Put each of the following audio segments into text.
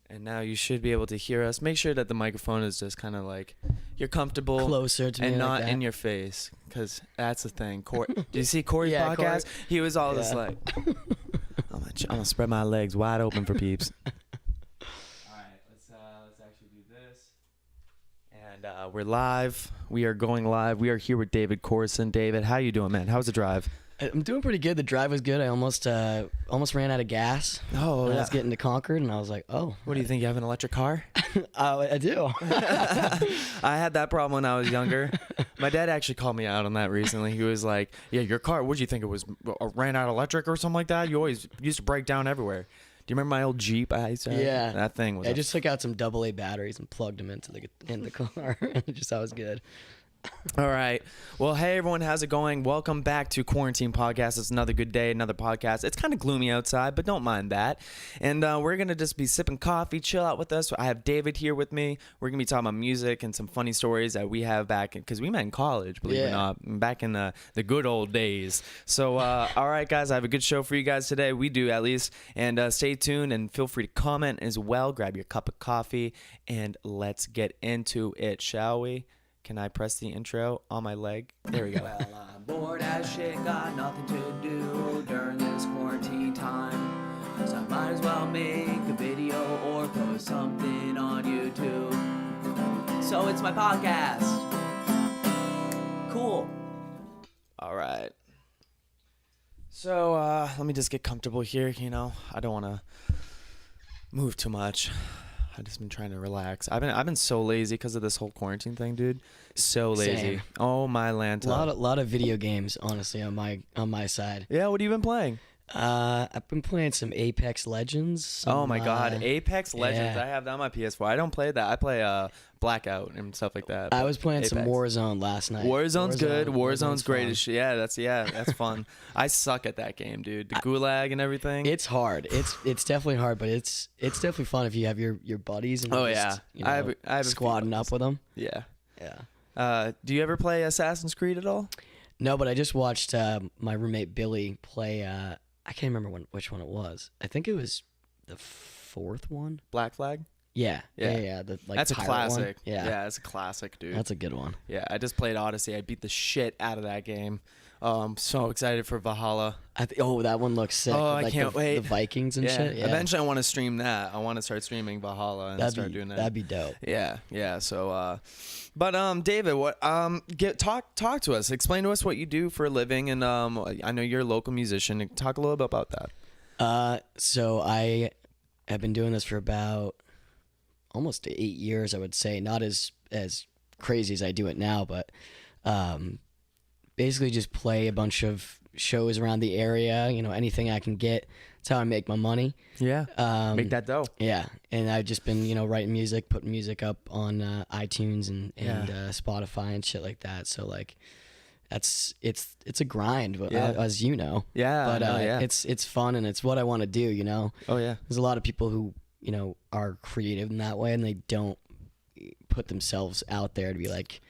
And now you should be able to hear us. Make sure that the microphone is just kind of like you're comfortable, closer to me, and not like in your face, because that's the thing. Do you see Corey's podcast? Corey. He was all just like, I'm gonna spread my legs wide open for peeps. All right, let's actually do this. And we're live. We are going live. We are here with David Corson. David, how you doing, man? How's the drive? I'm doing pretty good. The drive was good. I almost ran out of gas. Oh, I was getting to Concord, and I was like, oh. What do you think? You have an electric car? I do. I had that problem when I was younger. My dad actually called me out on that recently. He was like, yeah, your car, what did you think it was? Ran out electric or something like that? You always used to break down everywhere. Do you remember my old Jeep I used to have? Yeah. That thing was... I just took out some AA batteries and plugged them into the car. That was good. All right. Well, hey, everyone. How's it going? Welcome back to Quarantine Podcast. It's another good day, another podcast. It's kind of gloomy outside, but don't mind that. And we're going to just be sipping coffee, chill out with us. I have David here with me. We're going to be talking about music and some funny stories that we have back, because we met in college, believe it or not, back in the good old days. So, all right, guys, I have a good show for you guys today. We do, at least. And stay tuned and feel free to comment as well. Grab your cup of coffee and let's get into it, shall we? Can I press the intro on my leg? There we go. Well, I'm bored as shit, got nothing to do during this quarantine time. So I might as well make a video or post something on YouTube. So it's my podcast. Cool. All right. So let me just get comfortable here, I don't want to move too much. I've just been trying to relax. I've been so lazy because of this whole quarantine thing, dude. So lazy. Same. Oh my Lanta. Lot of video games, honestly, on my side. Yeah, what have you been playing? I've been playing some Apex Legends. Oh my God, Apex Legends. Yeah. I have that on my PS4. I don't play that. I play Blackout and stuff like that. I was playing Apex. some Warzone last night. Warzone good. Warzone's great fun. as shit. Yeah, that's fun. I suck at that game, dude. The gulag and everything. It's hard. It's definitely hard, but it's definitely fun if you have your buddies and Oh, just, yeah. I have a squadding up with them. Yeah. Yeah. Do you ever play Assassin's Creed at all? No, but I just watched my roommate Billy play. I can't remember which one it was. I think it was the fourth one. Black Flag? Yeah. That's a classic. One. Yeah, that's a classic, dude. That's a good one. Yeah, I just played Odyssey. I beat the shit out of that game. I'm so excited for Valhalla. That one looks sick. Oh, I can't wait. The Vikings and shit. Yeah. Eventually, I want to stream that. I want to start streaming Valhalla and start doing that. That'd be dope. Yeah. So, but David, what talk to us. Explain to us what you do for a living, and I know you're a local musician. Talk a little bit about that. So I have been doing this for about almost 8 years, I would say. Not as crazy as I do it now, but basically just play a bunch of shows around the area. Anything I can get. That's how I make my money. Yeah. Make that dough. Yeah, and I've just been writing music, putting music up on iTunes and Spotify and shit like that. So like, it's a grind, as you know. Yeah. But it's fun and it's what I want to do. Oh yeah. There's a lot of people who are creative in that way and they don't put themselves out there to be like,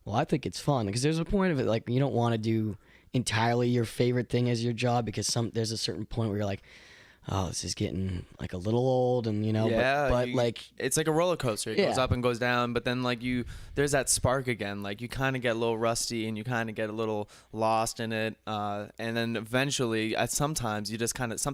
well, I think it's fun, because there's a point of it, like, you don't want to do entirely your favorite thing as your job, because there's a certain point where you're like, oh, this is getting like a little old, and but like, it's like a roller coaster. It goes up and goes down, but then like there's that spark again. Like you kind of get a little rusty and you kind of get a little lost in it, and then eventually, sometimes you just kind of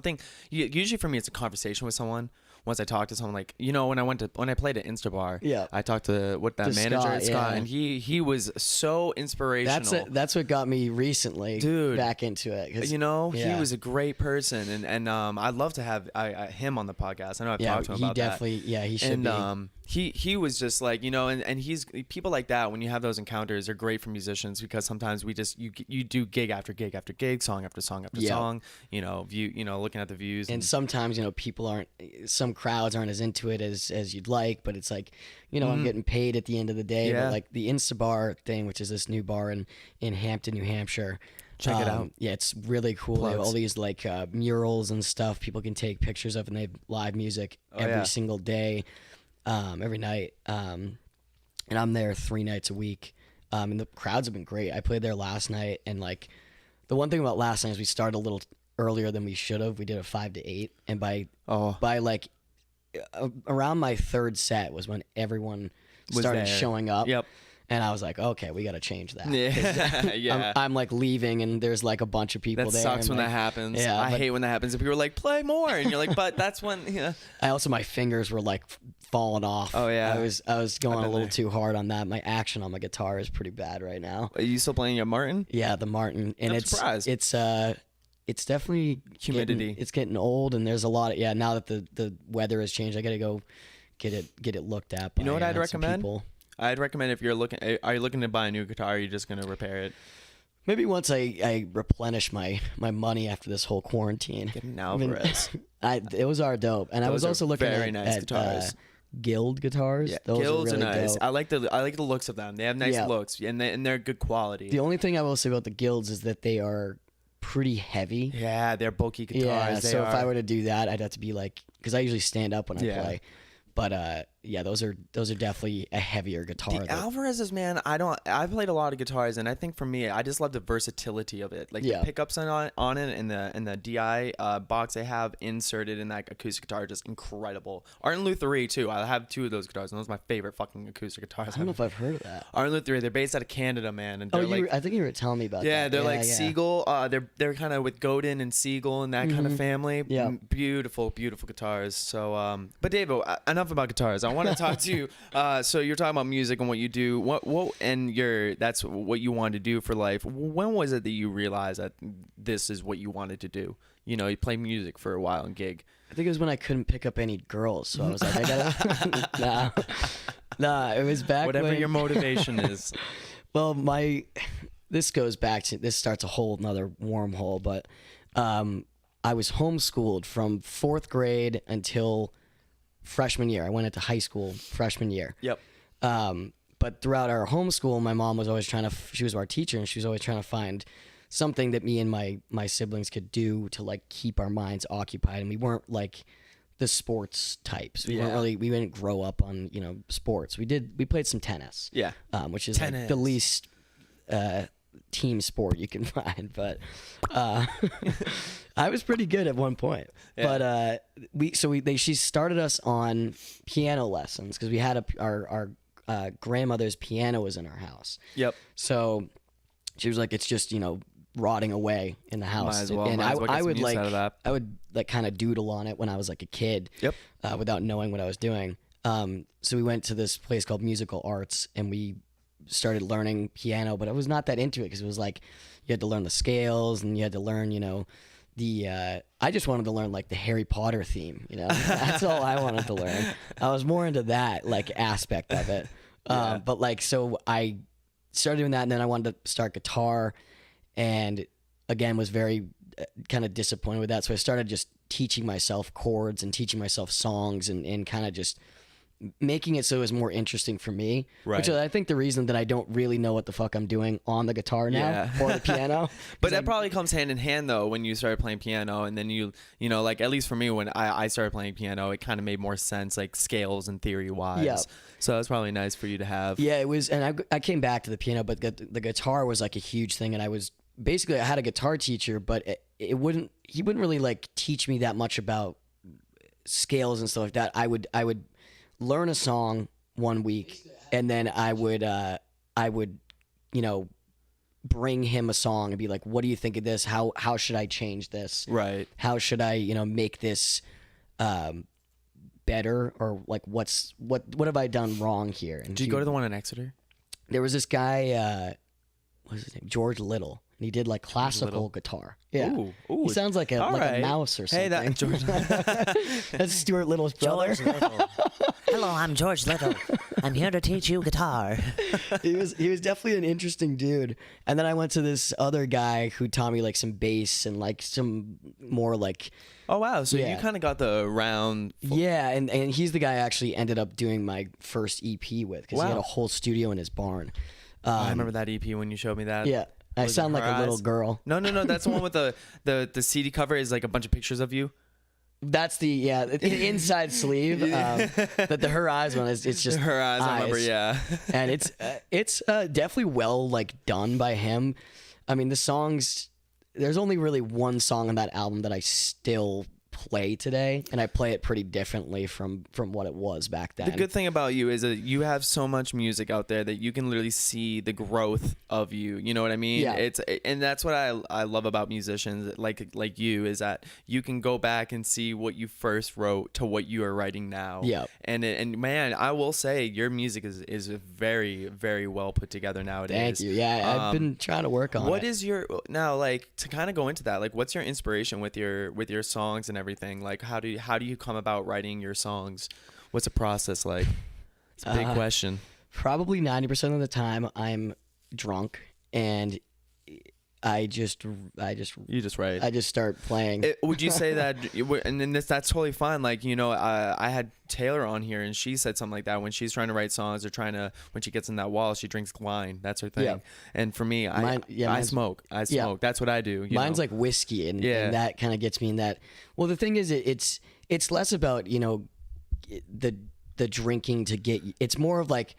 usually for me, it's a conversation with someone. Once I talked to someone, like, when I played at Instabar, I talked to manager, Scott, and he was so inspirational. That's what got me recently, dude, back into it. He was a great person, and I'd love to have him on the podcast. I know I've talked to him about that. He should be. He was just like, and he's people like that. When you have those encounters, they're great for musicians, because sometimes you do gig after gig after gig, song after song after song. Looking at the views, and sometimes people some crowds aren't as into it as you'd like, but it's like, I'm getting paid at the end of the day. But like the Instabar thing, which is this new bar in Hampton, New Hampshire. Check it out. Yeah, it's really cool. They have all these like murals and stuff people can take pictures of, and they have live music every single day. Every night, and I'm there 3 nights a week, and the crowds have been great. I played there last night, and like, the one thing about last night is we started a little earlier than we should have. We did a 5 to 8, and by like around my third set was when everyone Was started there. showing up. Yep. And I was like, okay, we got to change that. Yeah. Yeah. I'm like leaving, and there's like a bunch of people That there. sucks and, when like, that happens. Yeah, I but hate when that happens. And people are like, play more. And you're like, but that's when, yeah. I also, my fingers were like falling off. Oh, yeah. I was going a been little there. too hard on that. My action on my guitar is pretty bad right now. Are you still playing a Martin? Yeah, the Martin. And I'm surprised. it's definitely Humidity. It's getting old, and there's a lot of, now that the weather has changed, I got to go get it looked at. You know by, what I'd some recommend? people. I'd recommend if you're looking, are you looking to buy a new guitar? Or are you just going to repair it? Maybe once I replenish my money after this whole quarantine. Get an Alvarez. It was our dope, and I Those was are also looking very at, nice guitars. Guild guitars. Yeah, Those Guilds are really nice. dope. I like the looks of them. They have nice Yeah. looks, and they're good quality. The only thing I will say about the Guilds is that they are pretty heavy. Yeah, they're bulky guitars. Yeah, They so if I are. were to do that, I'd have to be like, because I usually stand up when I Yeah. play. But yeah, those are definitely a heavier guitar. The Alvarez's, man, I played a lot of guitars, and I think for me, I just love the versatility of it. Like Yeah. the pickups on it, and the DI box they have inserted in that acoustic guitar, are just incredible. Art and Lutherie too. I have two of those guitars, and those are my favorite fucking acoustic guitars. I don't know if I've heard of that. Art and Lutherie, they're based out of Canada, man, and they're like. I think you were telling me about Yeah, that. they're like yeah. Siegel. They're kind of with Godin and Siegel and that kind of family. Yeah. Beautiful, beautiful guitars. So, but David, enough about guitars. I want to talk to you. So you're talking about music and what you do. That's what you wanted to do for life. When was it that you realized that this is what you wanted to do? You know, you play music for a while and gig. I think it was when I couldn't pick up any girls, so I was like, I gotta. nah, it was back Whatever when, your motivation is. Well, this goes back to, this starts a whole another wormhole, but I was homeschooled from 4th grade until freshman year. I went into high school freshman year. Yep. But throughout our homeschool, my mom was always she was our teacher, and she was always trying to find something that me and my siblings could do to like keep our minds occupied. And we weren't like the sports types. We didn't grow up on, sports. We played some tennis. Yeah. Which is like the least team sport you can find, but I was pretty good at one point. Yeah. But she started us on piano lessons because we had our grandmother's piano was in our house. Yep. So she was like, it's just rotting away in the house. Might as well. And Might as well get I some would use like out of that. I would like kind of doodle on it when I was like a kid. Yep. Without knowing what I was doing. So we went to this place called Musical Arts, and we started learning piano, but I was not that into it because it was like you had to learn the scales and you had to learn, I just wanted to learn like the Harry Potter theme, That's all I wanted to learn. I was more into that like aspect of it. Yeah. But like, so I started doing that, and then I wanted to start guitar, and again was very kind of disappointed with that. So I started just teaching myself chords and teaching myself songs and kind of just making it so it was more interesting for me. Right. Which is, I think, the reason that I don't really know what the fuck I'm doing on the guitar now or the piano. But that probably comes hand in hand though when you started playing piano, and then you know, like at least for me when I started playing piano, it kind of made more sense, like scales and theory wise. Yeah. So that's probably nice for you to have. Yeah, it was, and I came back to the piano, but the guitar was like a huge thing, and I had a guitar teacher, but he wouldn't really like teach me that much about scales and stuff like that. I would learn a song one week, and then I would bring him a song and be like, what do you think of this? How should I change this? Right. How should I, make this better, or like what have I done wrong here? And Did you go to the one in Exeter? there was this guy, what was his name? George Little. And he did like classical Little. guitar. Yeah. Ooh, He sounds like a all right. mouse or something. Hey, that George. That's Stuart Little's brother. George Little. Hello, I'm George Little. I'm here to teach you guitar. he was definitely an interesting dude. And then I went to this other guy who taught me like some bass and like some more like Oh wow! So Yeah. you kind of got the round. yeah, and he's the guy I actually ended up doing my first EP with because he had Wow. a whole studio in his barn. I remember that EP when you showed me that. Yeah, I Was it sound like Her a little Eyes? girl. No, that's the one with the CD cover is like a bunch of pictures of you. That's the inside sleeve. The Her Eyes one is it's just Her eyes, I remember. Yeah. and it's definitely well like done by him. I mean, the songs. There's only really one song on that album that I still play today, and I play it pretty differently from what it was back then. The good thing about you is that you have so much music out there that you can literally see the growth of you. You know what I mean? Yeah. And that's what I love about musicians like you, is that you can go back and see what you first wrote to what you are writing now. Yeah. And man, I will say your music is very, very well put together nowadays. Thank you. Yeah, I've been trying to work on it. What is your now, like, to kind of go into that, like, what's your inspiration with your songs and everything? Like, how do you come about writing your songs? What's the process like? It's a big question. Probably 90% of the time I'm drunk and I just You just write. I just start playing. Would you say that? And then that's totally fine. Like, you know, I had Taylor on here, and she said something like that when she's trying to write songs, or when she gets in that wall, she drinks wine. That's her thing. Yeah. And for me, I smoke. I smoke. Yeah. That's what I do. Mine's know? like whiskey, and Yeah. and that kind of gets me in that. Well, the thing is, it's less about, you know, the drinking to get. It's more of like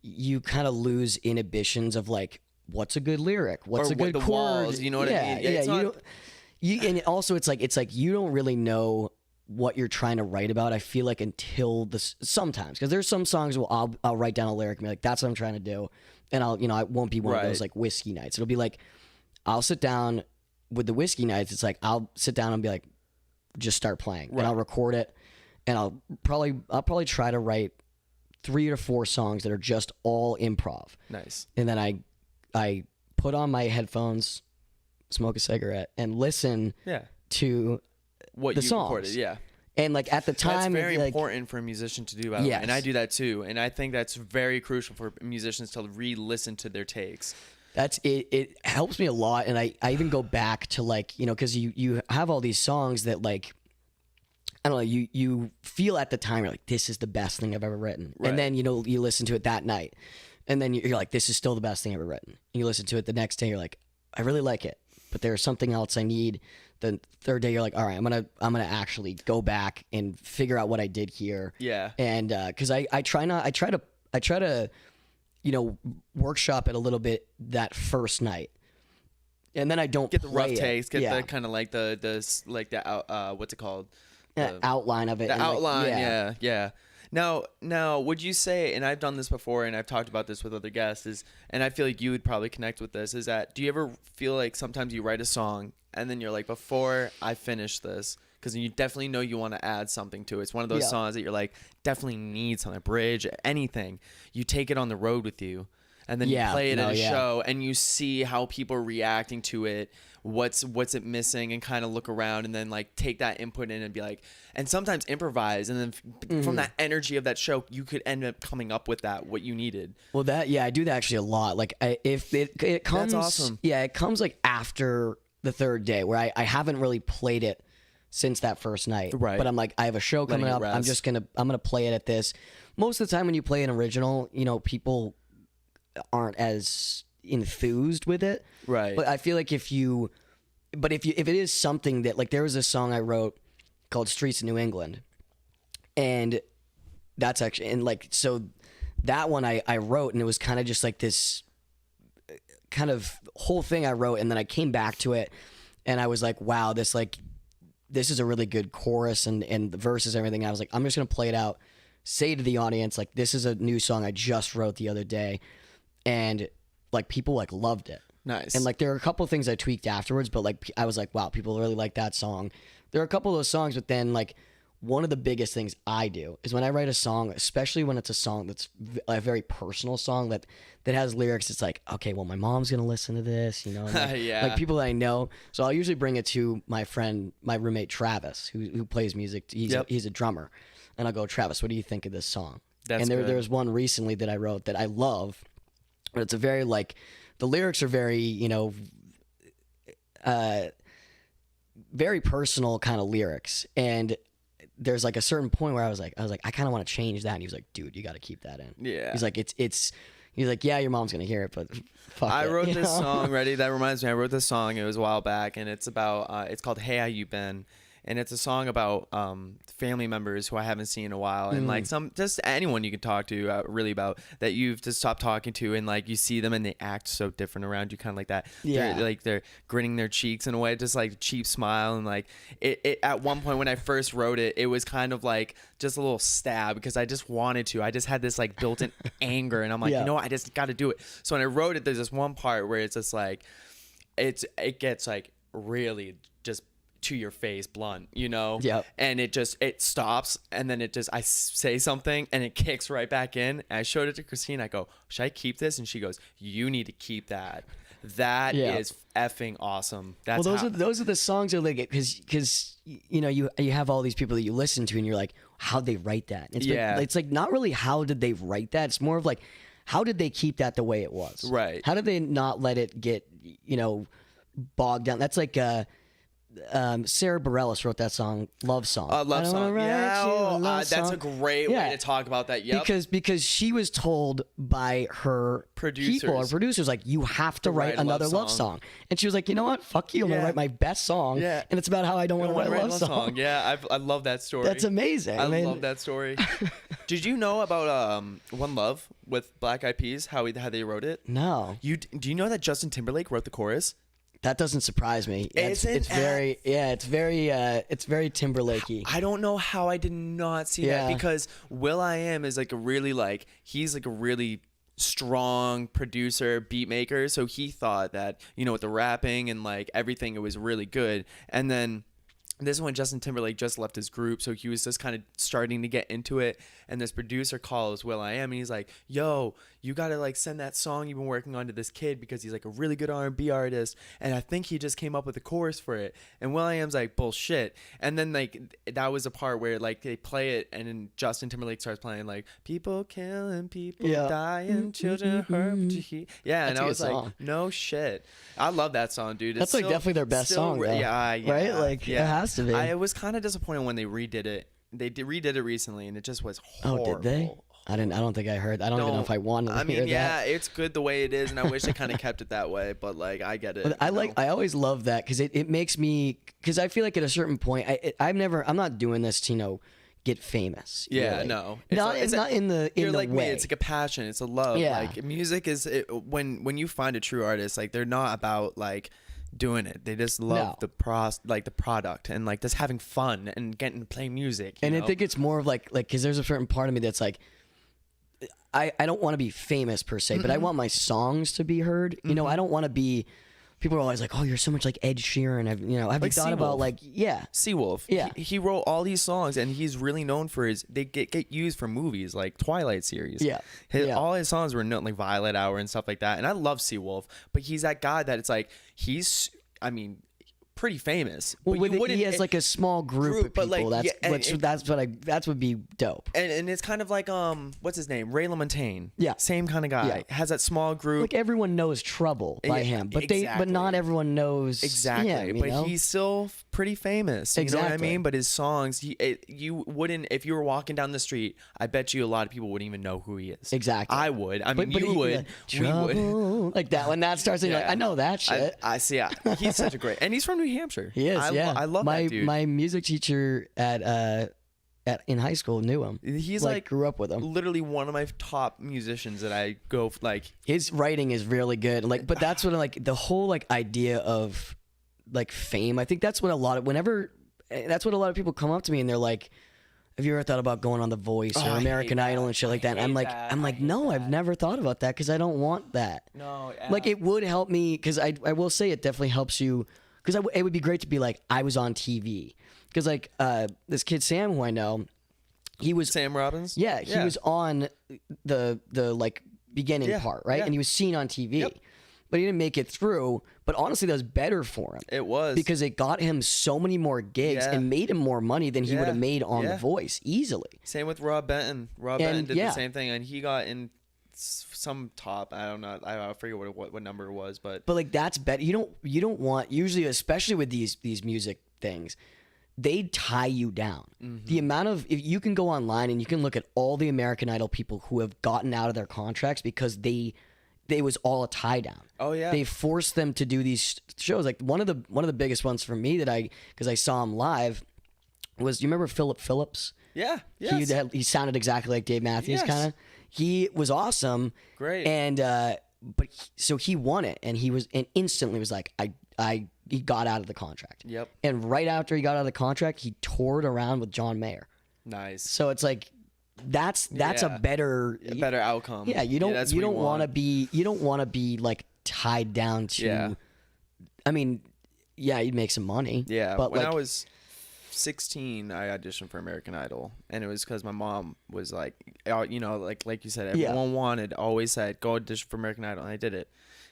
you kind of lose inhibitions of like, what's a good lyric? What's Or a good the chord? walls, you know what I mean? Yeah, It's not- and also it's like you don't really know what you're trying to write about. I feel like until sometimes, because there's some songs where I'll write down a lyric and be like, that's what I'm trying to do, and I won't be one of those like whiskey nights. It'll be like, I'll sit down with the whiskey nights. It's like I'll sit down and be like, just start playing, and I'll record it, and I'll probably try to write 3 or 4 songs that are just all improv. Nice. And then I put on my headphones, smoke a cigarette, and listen to What the you songs. recorded, yeah. And like at the time, that's very like, important for a musician to do, by the way. Yes. And I do that too. And I think that's very crucial for musicians to re-listen to their takes. That's it. It helps me a lot, and I even go back to, like, you know, because you have all these songs that, like, I don't know, you feel at the time, you're like, this is the best thing I've ever written, Right. and then, you know, you listen to it that night, and then you're like, this is still the best thing I've ever written. And you listen to it the next day, you're like, I really like it, but there's something else I need. The third day, you're like, all right, I'm gonna actually go back and figure out what I did here. Yeah. And because I try to, you know, workshop it a little bit that first night, and then I don't Get the rough play it. takes, get Yeah. the kind of like the what's it called? Outline of it. The and, like, outline, yeah. Now, would you say, and I've done this before, and I've talked about this with other guests, and I feel like you would probably connect with this, is that, do you ever feel like sometimes you write a song, and then you're like, before I finish this, because you definitely know you want to add something to it. It's one of those songs that you're like, definitely need something, a bridge, anything. You take it on the road with you, and then you play it at a show, and you see how people are reacting to it, what's it missing, and kind of look around, and then like take that input in and be like, and sometimes improvise, and then from that energy of that show, you could end up coming up with what you needed. Well, I do that actually a lot. Like, if it comes, That's awesome. Yeah, it comes like after the third day, where I haven't really played it since that first night. Right. But I'm like, I have a show coming Letting it up. rest. I'm gonna play it at this. Most of the time when you play an original, you know, people aren't as enthused with it. Right. But I feel like if it is something that, like, there was this song I wrote called Streets of New England, and that's actually, and like, so that one I wrote, and it was kind of just like this kind of whole thing I wrote, and then I came back to it, and I was like, wow, this is a really good chorus and the verses and everything. And I was like, I'm just gonna play it out, say to the audience, like, this is a new song I just wrote the other day, and like, people like loved it. Nice. And like, there are a couple of things I tweaked afterwards, but like, I was like, wow, people really like that song. There are a couple of those songs, but then like, one of the biggest things I do is when I write a song, especially when it's a song that's a very personal song that has lyrics, it's like, okay, well, my mom's gonna listen to this, you know, and like, Yeah. like people that I know. So I'll usually bring it to my roommate Travis, who plays music. He's a drummer, and I'll go, Travis, what do you think of this song? That's and there good. was one recently that I wrote that I love, but it's a very, like, the lyrics are very, you know, very personal kind of lyrics, and there's like a certain point where I was like, I kind of want to change that, and he was like, dude, you got to keep that in. Yeah. He's like, he's like, yeah, your mom's gonna hear it, but fuck I it, wrote you this know? song, ready? That reminds me, I wrote this song, it was a while back, and it's about, it's called Hey How You Been? and it's a song about family members who I haven't seen in a while, and like just anyone you can talk to really about that you've just stopped talking to, and like you see them and they act so different around you, kind of like that. Yeah. They're grinning their cheeks in a way, just like a cheap smile, and like it at one point when I first wrote it, it was kind of like just a little stab because I just wanted to. I just had this like built-in anger, and I'm like, Yeah. you know what? I just got to do it. So when I wrote it, there's this one part where it's just like it gets like really just to your face, blunt, you know? Yep. And it stops, and then I say something, and it kicks right back in. And I showed it to Christine. I go, should I keep this? And she goes, you need to keep that. That is effing awesome. That's those are the songs that like because you know you have all these people that you listen to and you're like, how'd they write that? It's like not really how did they write that. It's more of like how did they keep that the way it was? Right. How did they not let it get bogged down? That's like Sarah Bareilles wrote that song, Love Song. Love Song. Yeah, that's song. a great way to talk about that. Yep. Because she was told by her producers, like, you have to write another love song. And she was like, you know what? Fuck you. I'm gonna write my best song. Yeah. And it's about how I don't want to write a love song. Yeah, I love that story. That's amazing. I love that story. Did you know about One Love with Black Eyed Peas? How they wrote it? No. Do you know that Justin Timberlake wrote the chorus? That doesn't surprise me. It's very Timberlake-y. I don't know how I did not see that, because Will.i.am is like a really strong producer, beat maker. So he thought that, with the rapping and like everything, it was really good. And then this is when Justin Timberlake just left his group, so he was just kind of starting to get into it. And this producer calls Will.i.am, and he's like, yo, you gotta like send that song you've been working on to this kid, because he's like a really good R&B artist, and I think he just came up with a chorus for it. And Will.i.am's like, bullshit. And then like that was a part where like they play it, and then Justin Timberlake starts playing like, people killing, people dying, children hurt. Yeah, and I was like, no shit. I love that song, dude. That's like definitely their best song, though. Yeah, right? Like it has to be. I was kind of disappointed when they redid it. They redid it recently, and it just was horrible. Oh, did they? I don't think I heard. I don't even know if I wanted to hear that. Yeah, it's good the way it is, and I wish they kind of kept it that way. But like, I get it. But I always love that because it makes me, because I feel like at a certain point, I'm not doing this to get famous. Yeah, really. no, it's not in the you're like way. Me. It's like a passion. It's a love. Yeah. Like music is when you find a true artist, like they're not about like doing it. They just love the product, and like just having fun and getting to play music. And I think it's more of like because there's a certain part of me that's like, I don't want to be famous per se, but I want my songs to be heard. I don't want to be. People are always like, "Oh, you're so much like Ed Sheeran." Have you thought about like Seawolf? Yeah, he wrote all these songs, and he's really known for they get used for movies like Twilight series. Yeah, all his songs were known like Violet Hour and stuff like that. And I love Seawolf, but he's that guy that it's like pretty famous. Well, he has like a small group of people. Like, that would be dope. And it's kind of like what's his name? Ray LaMontagne. Yeah, same kind of guy. Yeah. Has that small group. Like everyone knows Trouble by him, but not everyone knows exactly. But he's still pretty famous. You know what I mean? But his songs, you wouldn't, if you were walking down the street, I bet you a lot of people wouldn't even know who he is. Exactly. I would. I mean, you would. We would. Like that when that starts, you're like, I know that shit. I see. He's such a great, and he's from New Hampshire. He is. I love that dude. My music teacher in high school knew him. He's like grew up with him. Literally one of my top musicians that I go like. His writing is really good. Like, but that's what the whole like idea of like fame. I think that's what a lot of people come up to me and they're like, have you ever thought about going on The Voice or American Idol and shit like that? And I'm like, no, I've never thought about that because I don't want that. No, like it would help me because I will say it definitely helps you because it would be great to be like I was on TV because like this kid Sam who I know, he was Sam Robbins. Yeah, he was on the like beginning part, right? Yeah. And he was seen on TV. But he didn't make it through. But honestly, that was better for him. It was. Because it got him so many more gigs and made him more money than he would have made on The Voice easily. Same with Rob Benton. Benton did the same thing, and he got in some top. I don't know. I forget what number it was, but like that's better. You don't want usually, especially with these music things, they tie you down. Mm-hmm. The amount of if you can go online and you can look at all the American Idol people who have gotten out of their contracts because it was all a tie down. Oh yeah. They forced them to do these shows. Like one of the biggest ones for me because I saw him live was, you remember Philip Phillips? Yeah. Yes. He sounded exactly like Dave Matthews, Yes. kind of. He was awesome. Great. And so he won it, and instantly was like, he got out of the contract. Yep. And right after he got out of the contract, he toured around with John Mayer. Nice. So it's like that's a better outcome. Yeah, you don't that's you what don't want to be like tied down to. Yeah. I mean, yeah, you'd make some money. Yeah. But when like, I was 16, I auditioned for American Idol, and it was because my mom was like, you know, like you said, everyone always said, go audition for American Idol, and I did it,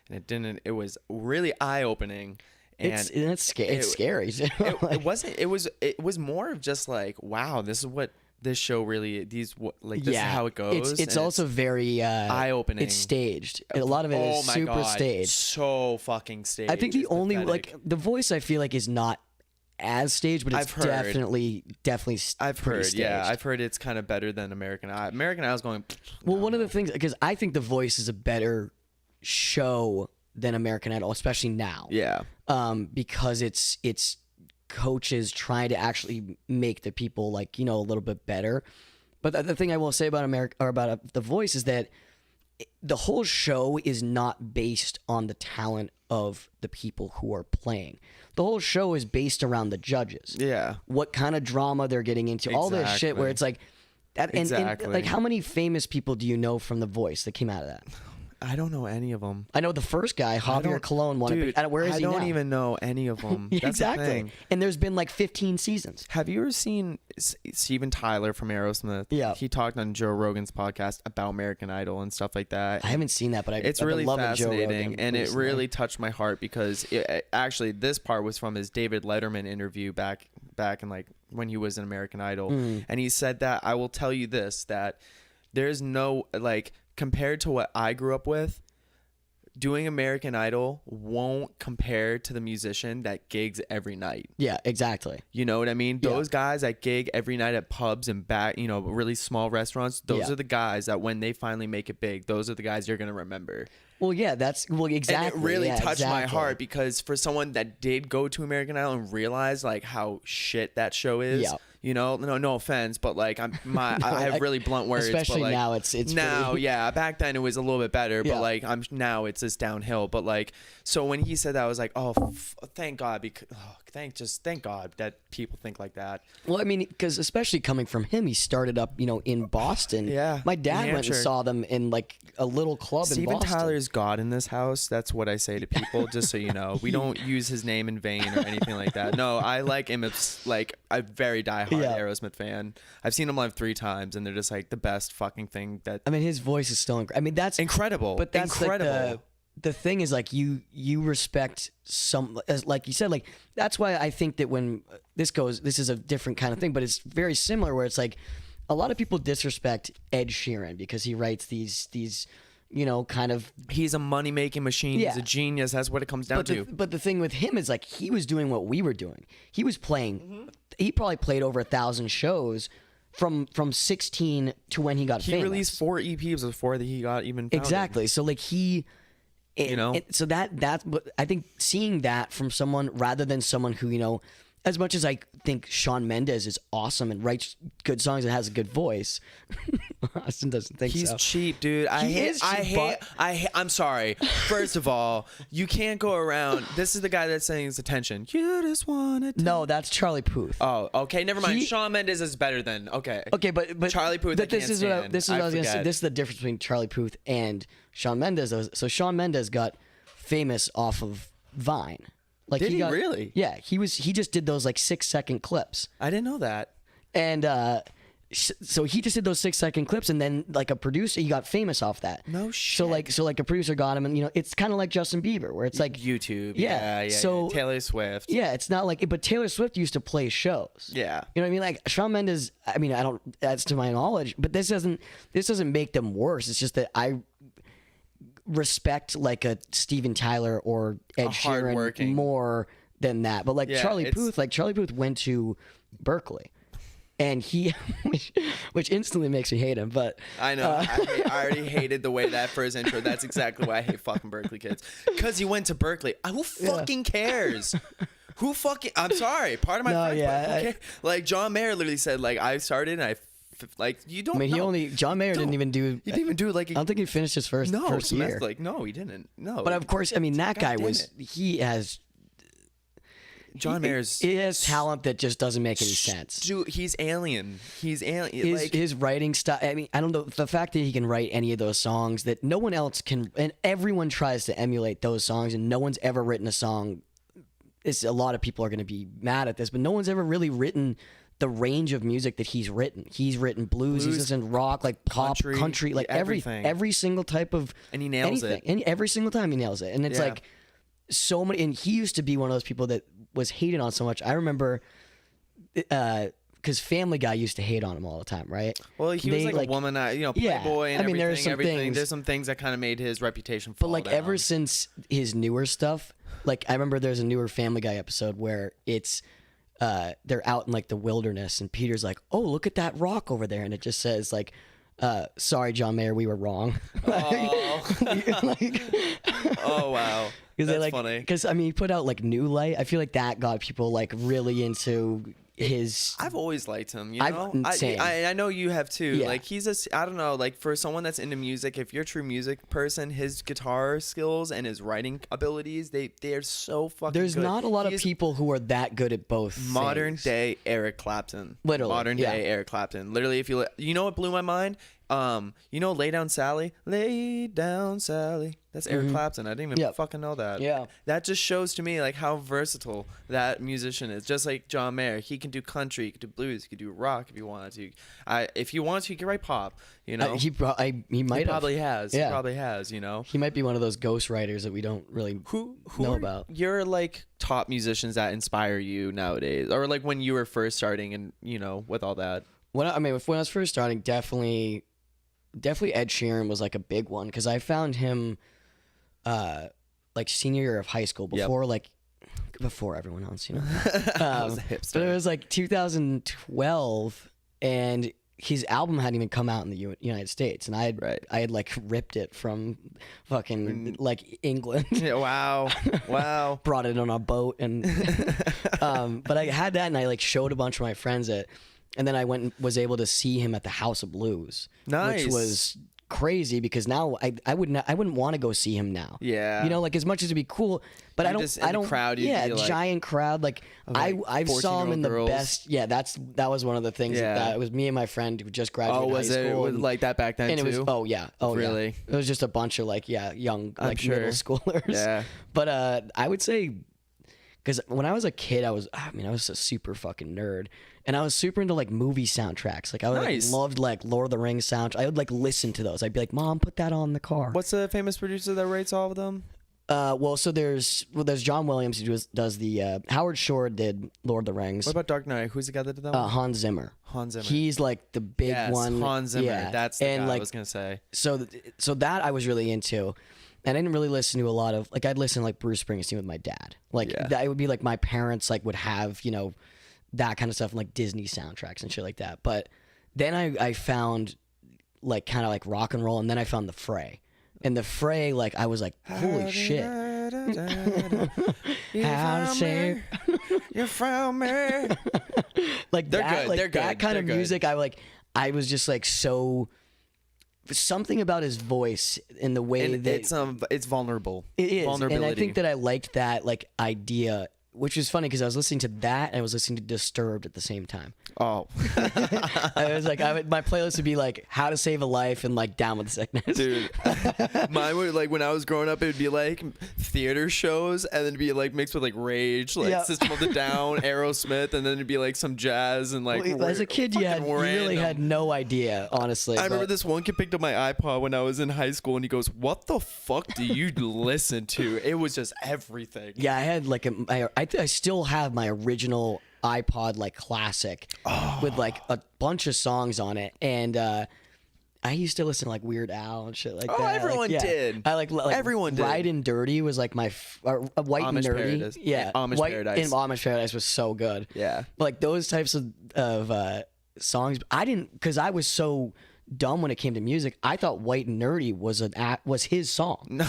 and it didn't. It was really eye opening. And it's scary. it wasn't. It was more of just like, wow, this is what this show really. This is how it goes. It's also very eye opening. It's staged. A lot of it is super staged. So fucking staged. I think the only pathetic. like The Voice, I feel like, is not as staged, but it's definitely I've heard. staged. Yeah, I've heard it's kind of better than American Idol. American Idol's going. Well, one of the things, because I think The Voice is a better show than American Idol, especially now. Yeah. Because it's coaches trying to actually make the people like, you know, a little bit better. But the thing I will say about The Voice is that the whole show is not based on the talent of the people who are playing. The whole show is based around the judges. Yeah. What kind of drama they're getting into, all this shit where it's like that. And like, how many famous people do you know from The Voice that came out of that? I don't know any of them. I know the first guy, Javier Colon, won it. But where is he now? I don't even know any of them. That's exactly. The thing. And there's been like 15 seasons. Have you ever seen Steven Tyler from Aerosmith? Yeah. He talked on Joe Rogan's podcast about American Idol and stuff like that. I haven't seen that, but it's I've really been loving fascinating, Joe Rogan and recently. it really touched my heart because actually this part was from his David Letterman interview back in like when he was in American Idol, and he said that I will tell you this, that there's no, like, compared to what I grew up with, doing American Idol won't compare to the musician that gigs every night. Yeah, exactly. You know what I mean? Yeah. Those guys that gig every night at pubs and back, you know, really small restaurants, those are the guys that when they finally make it big, those are the guys you're going to remember. Well, yeah, exactly. And it really touched my exactly. heart because for someone that did go to American Idol and realize like how shit that show is, Yeah. you know, no offense, but like I have really blunt words. Especially but like, now, it's now, really... yeah. Back then it was a little bit better, but Yeah. like now it's just downhill. But like, so when he said that, I was like, oh, thank God, because thank God that people think like that. Well, I mean, because especially coming from him, he started up, you know, in Boston. Yeah, my dad New went and Hampshire. saw them in like a little club in Steven Boston. Tyler is God in this house. That's what I say to people, just so you know. We don't use his name in vain or anything like that. No, I like him. It's like a very diehard Aerosmith fan. I've seen him live 3 times, and they're just like the best fucking thing that. I mean, his voice is still incredible. I mean, that's incredible. But that's incredible. Like the thing is, like, you respect some, as like you said, like that's why I think that when this is a different kind of thing, but it's very similar where it's like a lot of people disrespect Ed Sheeran because he writes these you know, kind of. He's a money making machine. Yeah. He's a genius. That's what it comes down to. But the thing with him is like he was doing what we were doing. He was playing. He probably played over 1,000 shows from 16 to when he got famous. He released 4 EPs before he got even founded. Exactly. So like he. You know. So that's. But I think seeing that from someone rather than someone who, you know, as much as I think Shawn Mendes is awesome and writes good songs and has a good voice, Austin doesn't think He's so. cheap, dude. I'm sorry. First of all, you can't go around. This is the guy that's saying his attention. You just want to. No, that's Charlie Puth. Oh, okay. Never mind. Shawn Mendes is better than. Okay. Okay, but Charlie Puth. But this I can't is what stand. this is what I was gonna say. forget. This is the difference between Charlie Puth and Shawn Mendes. So Shawn Mendes got famous off of Vine. Like Did he got, really? Yeah, he just did those like 6-second clips, I didn't know that. and so he just did those 6-second clips, and then like a producer, he got famous off that. No So like a producer got him, and you know it's kind of like Justin Bieber, where it's like YouTube. Yeah, Yeah. so- Taylor Swift. yeah, it's not like, but Taylor Swift used to play shows. Yeah. You know what I mean? Like Shawn Mendes, I mean, I don't, that's to my knowledge, but this doesn't make them worse. It's just that I respect like a Steven Tyler or Ed Sheeran hardworking. more than that. But like Yeah, Charlie it's- Puth went to Berkeley. And he, which instantly makes me hate him, but I know. I already hated the way that first intro. That's exactly why I hate fucking Berkeley kids. Because he went to Berkeley. Who fucking cares? Who fucking? I'm sorry. Part of my No, friends. yeah, but okay. Like John Mayer literally said, like I started and like you don't. I mean, know. John Mayer didn't even do. He didn't even do like. I don't think he finished his first semester. year. Like no, he didn't. No. But of course, I mean that God guy damn was. it. He has. John Mayer's. He has talent that just doesn't make any sense. Dude, he's alien. He's alien. His writing style. I mean, I don't know the fact that he can write any of those songs that no one else can, and everyone tries to emulate those songs, and no one's ever written a song. A lot of people are going to be mad at this, but no one's ever really written the range of music that he's written. He's written blues, he's written rock, like pop, country, like everything. every single type of, and he nails anything. it. And every single time he nails it, and it's like so many. And he used to be one of those people that was hated on so much. I remember, because Family Guy used to hate on him all the time, right? Well, he was like a woman, Playboy and I mean, everything. Things. There's some things that kind of made his reputation fall But like down. ever since his newer stuff, like I remember there's a newer Family Guy episode where it's they're out in like the wilderness and Peter's like, "Oh, look at that rock over there," and it just says like, "Sorry, John Mayer, we were wrong." Oh wow, that's funny. Because I mean, he put out like New Light. I feel like that got people like really into his. I've always liked him. You know, same. I know you have too. Yeah. Like I don't know. Like for someone that's into music, if you're a true music person, his guitar skills and his writing abilities, they are so fucking. There's good. not a lot of people who are that good at both. Modern things. day Eric Clapton. Literally, modern day Eric Clapton. Literally, if you know what blew my mind. Lay Down Sally. Lay Down Sally. That's Eric Clapton. I didn't even fucking know that. Yeah. That just shows to me like how versatile that musician is. Just like John Mayer, he can do country, he can do blues, he can do rock if he wanted to. If he wants to, he can write pop. You know, He probably has. Yeah. He probably has. You know, he might be one of those ghost writers that we don't really who know are about. Your like top musicians that inspire you nowadays, or like when you were first starting, and with all that. When I was first starting, definitely Ed Sheeran was like a big one because I found him like senior year of high school before everyone else, I was a hipster. But it was like 2012 and his album hadn't even come out in the United States, and I had like ripped it from fucking like England. Yeah, wow. Brought it on a boat and but I had that and I like showed a bunch of my friends it. And then I went and was able to see him at the House of Blues, nice. Which was crazy because now I wouldn't want to go see him now. Yeah, like as much as it'd be cool, but I don't. Crowd, giant crowd. Like I saw him in the best. Yeah, that was one of the things. Yeah. That it was me and my friend who just graduated high school. Oh, was it like that back then and too? It was really? Yeah. It was just a bunch of young middle schoolers. Yeah, but I would say. Because when I was a kid, I was a super fucking nerd, and I was super into like movie soundtracks. Like I loved like Lord of the Rings soundtrack. I would like listen to those. I'd be like, "Mom, put that on in the car." What's the famous producer that writes all of them? So there's John Williams who does the Howard Shore did Lord of the Rings. What about Dark Knight? Who's the guy that did that? Hans Zimmer. Hans Zimmer. He's like the big one. Hans Zimmer. Yeah. That's the guy I was gonna say. So that I was really into. And I didn't really listen to a lot of I'd listen to like Bruce Springsteen with my dad. That would be like my parents would have, that kind of stuff and like Disney soundtracks and shit like that. But then I found like kind of like rock and roll, and then I found the Fray. And the Fray, I was like, holy shit. You found me. Like they're that, good. They're good. That kind They're of good. music, I was just like so. Something about his voice and the way that it's vulnerable. It is, vulnerability. and I think that I liked that idea, which was funny because I was listening to that and I was listening to Disturbed at the same time. Oh, I was like, my playlist would be like How to Save a Life and like Down with the Sickness. Dude, mine would when I was growing up, it would be like theater shows, and then it'd be like mixed with like Rage, System of a Down, Aerosmith, and then it'd be like some jazz and like. Well, as a kid, you really had no idea, honestly. I remember this one kid picked up my iPod when I was in high school, and he goes, "What the fuck do you listen to?" It was just everything. Yeah, I had I still have my original iPod classic with a bunch of songs on it, and I used to listen to Weird Al and shit like that. Oh, everyone did. I like everyone did. Ride and Dirty was my White and Amish Nerdy. Paradise. Yeah, Amish White Paradise. and Amish Paradise was so good. Yeah, those types of songs. I didn't, because I was so dumb when it came to music. I thought White and Nerdy was his song.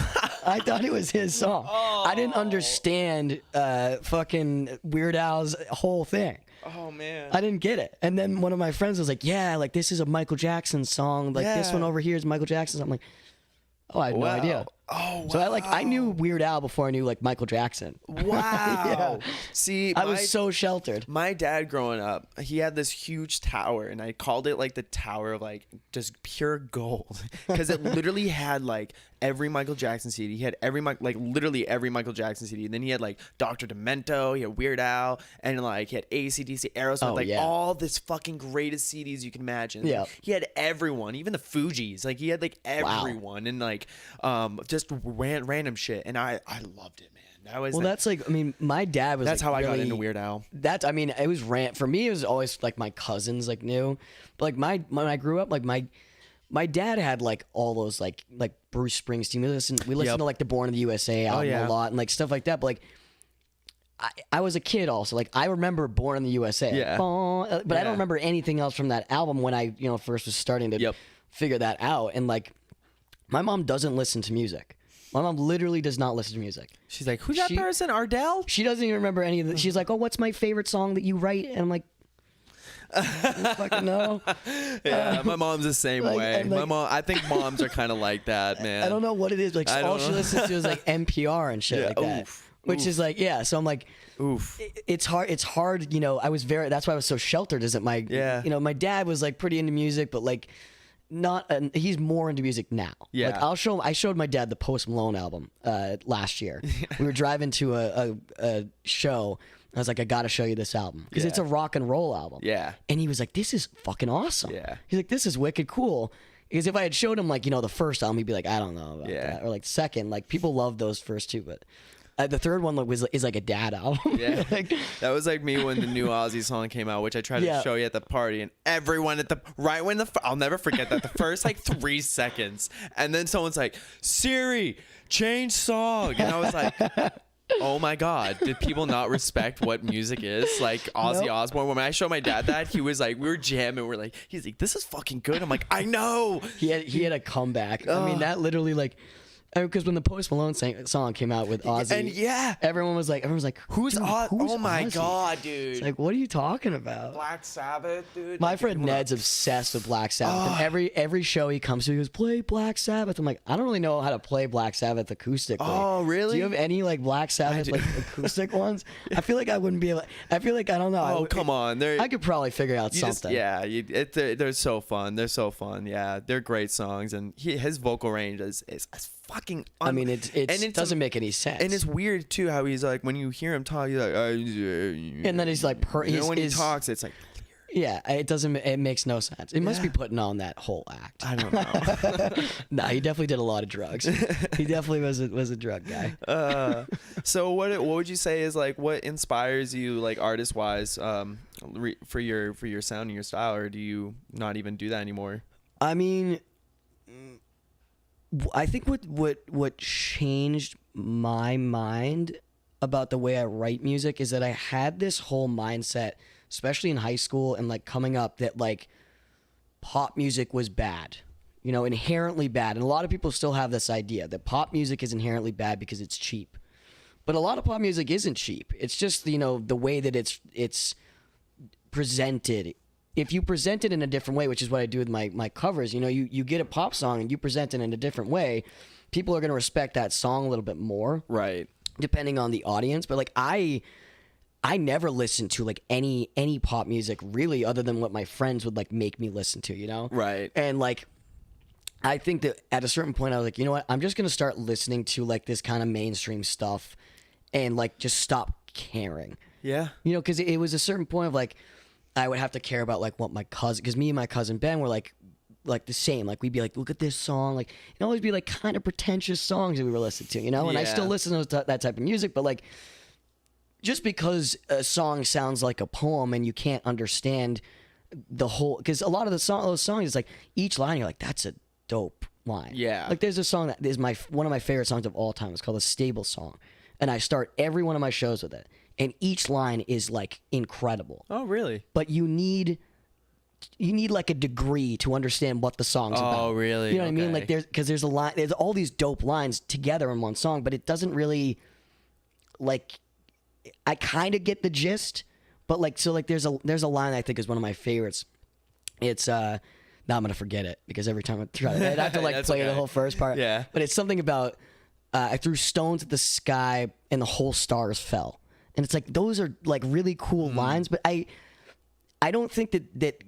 I thought it was his song. I didn't understand fucking Weird Al's whole thing. Oh man. I didn't get it. And then one of my friends was like, yeah, like this is a Michael Jackson song. Like this one over here is Michael Jackson's. I'm like, oh, I had no idea. Oh, wow. So I knew Weird Al before I knew like Michael Jackson. Wow. Yeah. See, I was so sheltered. My dad growing up, he had this huge tower, and I called it like the tower of like just pure gold, because it literally had like every Michael Jackson CD. He had literally every Michael Jackson CD. And then he had like Dr. Demento, he had Weird Al, and like he had AC/DC, Aerosmith, all this fucking greatest CDs you can imagine. Yeah. He had everyone, even the Fugees. Like he had like everyone, and like just random shit, and I loved it, man. That was that's like, I mean, my dad was. That's like, how I got really, into Weird Al. That's, I mean, it was for me. It was always like my cousins like knew, but like when I grew up, like my dad had like all those like Bruce Springsteen. We listened to like the Born in the USA album a lot and like stuff like that. But like I was a kid also. Like I remember Born in the USA. Yeah. But I don't remember anything else from that album when I first was starting to figure that out. And like my mom doesn't listen to music. My mom literally does not listen to music. She's like, who's that person? Ardell? She doesn't even remember any of it. She's like, oh, what's my favorite song that you write? And I'm like, I don't fucking know. Yeah, my mom's the same way. My mom, I think moms are kind of like that, man. I don't know what it is. Like all she listens to is like NPR and shit like that. Which is like, so I'm like, it's hard. It's hard. That's why I was so sheltered. Is that my dad was like pretty into music, but like he's more into music now. Yeah. Like I showed my dad the Post Malone album last year. We were driving to a show. I was like, I got to show you this album because it's a rock and roll album. Yeah. And he was like, this is fucking awesome. Yeah. He's like, this is wicked cool. Because if I had showed him like, the first album, he'd be like, I don't know about that. Or like second, like people love those first two, but the third one is like a dad album. Yeah. That was like me when the new Ozzy song came out, which I tried to show you at the party, and everyone I'll never forget that, the first like 3 seconds, and then someone's like, Siri, change song, and I was like, oh my God, did people not respect what music is? Like Ozzy Osbourne, when I showed my dad that, he was like, we were jamming, he's like, this is fucking good. I'm like, I know. He had a comeback. I mean, that literally like, because when the Post Malone song came out with Ozzy, and everyone was like, who's Ozzy? Oh my Ozzy? God, dude! It's like, what are you talking about? Black Sabbath, dude. My friend Ned's obsessed with Black Sabbath, and every show he comes to, he goes, play Black Sabbath. I'm like, I don't really know how to play Black Sabbath acoustically. Oh, really? Do you have any like Black Sabbath like acoustic ones? I feel like I wouldn't be able. I feel like I don't know. Oh, come on! I could probably figure out something. They're so fun. They're so fun. Yeah, they're great songs, and his vocal range is fucking. I mean, it doesn't make any sense. And it's weird too how he's like, when you hear him talk, he's like, and then he's like, when he talks, it's like. Yeah, it doesn't. It makes no sense. It must be putting on that whole act. I don't know. Nah, he definitely did a lot of drugs. He definitely was a drug guy. So what would you say is like what inspires you like artist wise for your sound and your style, or do you not even do that anymore? I mean, I think what changed my mind about the way I write music is that I had this whole mindset, especially in high school and like coming up, that like pop music was bad, inherently bad. And a lot of people still have this idea that pop music is inherently bad because it's cheap. But a lot of pop music isn't cheap. It's just, the way that it's presented. If you present it in a different way, which is what I do with my covers, you get a pop song and you present it in a different way, people are going to respect that song a little bit more. Right. Depending on the audience. But like I never listened to like any pop music really, other than what my friends would like make me listen to, Right. And like, I think that at a certain point I was like, you know what? I'm just going to start listening to like this kind of mainstream stuff and like just stop caring. Yeah. Because it was a certain point of like, I would have to care about like what my cousin, because me and my cousin Ben were like the same. Like we'd be like, look at this song. Like it'd always be like kind of pretentious songs that we were listening to, And I still listen to that type of music, but like, just because a song sounds like a poem and you can't understand the whole, because a lot of those songs is like each line you're like, that's a dope line. Yeah. Like there's a song that is one of my favorite songs of all time. It's called A Stable Song, and I start every one of my shows with it, and each line is like incredible. Oh, really? But you need like a degree to understand what the song's about. Oh, really? You know what I mean? Okay. Like there's a line, there's all these dope lines together in one song, but it doesn't really like. I kind of get the gist, but like there's a line I think is one of my favorites. It's now I'm gonna forget it because every time I try, I'd have to like play the whole first part. Yeah. But it's something about I threw stones at the sky and the whole stars fell, and it's like those are like really cool lines, but I don't think that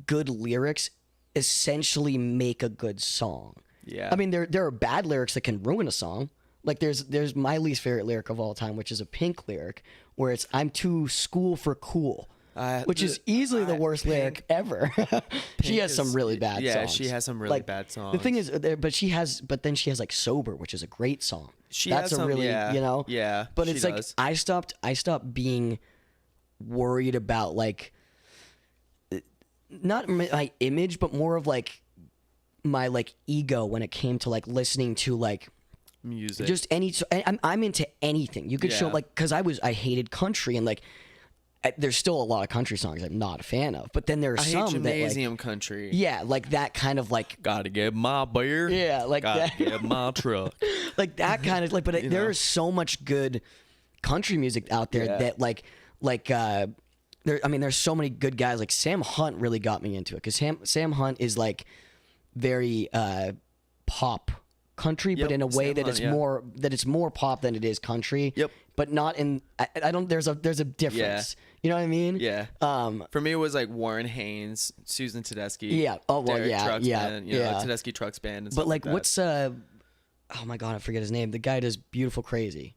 good lyrics essentially make a good song. Yeah. I mean, there are bad lyrics that can ruin a song. Like there's my least favorite lyric of all time, which is a Pink lyric, where it's "I'm too school for cool," which is easily the worst lyric ever. She has some really bad songs. Yeah, she has some really bad songs. The thing is, but then she has like "Sober," which is a great song. That's a really, you know, yeah. But it's like does. I stopped being worried about like not my image, but more of like my like ego when it came to like listening to like music. just I'm into anything. You could show Yeah. like because I hated country and like there's still a lot of country songs I'm not a fan of, but then there are I hate some that gymnasium like country. yeah, like that kind of like Gotta get my beer. yeah, like Gotta that get my truck. like that kind of like. But there know? is so much good country music out there Yeah. that like there. I mean, there's so many good guys. Like Sam Hunt really got me into it because Sam Hunt is like very pop country, but Yep, in a way Sam that Hunt, it's more pop than it is country. Yep. But not in. I don't. There's a difference. You know what I mean? Yeah. For me, it was like Warren Haynes, Susan Tedeschi. Yeah. Oh well. Derek Yeah. Trucks Yeah. Band, you know, Tedeschi Trucks Band. And But stuff like, that. what's oh my god, I forget his name. The guy does Beautiful Crazy.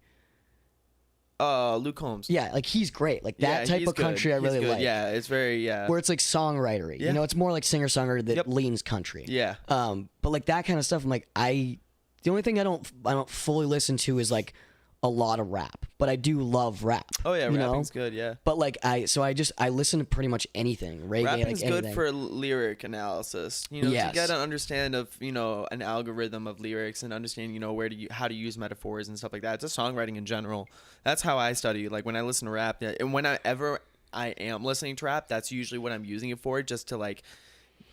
Luke Combs. Yeah, like he's great. Like that Yeah, type he's of country good. I He's really good. like. Yeah, it's very Where it's like songwritery. Yeah. You know, it's more like singer-songwriter that Yep. leans country. Yeah. But like that kind of stuff, I'm like, the only thing I don't fully listen to is like a lot of rap, but I do love rap. Oh yeah, you rapping's know? good. Yeah. But like I listen to pretty much anything. Reggae, Rapping's like good anything. for lyric analysis. You know, Yes. to get an understand of an algorithm of lyrics and understand how to use metaphors and stuff like that. It's just songwriting in general. That's how I study. Like when I listen to rap, and whenever I am listening to rap, that's usually what I'm using it for, just to like,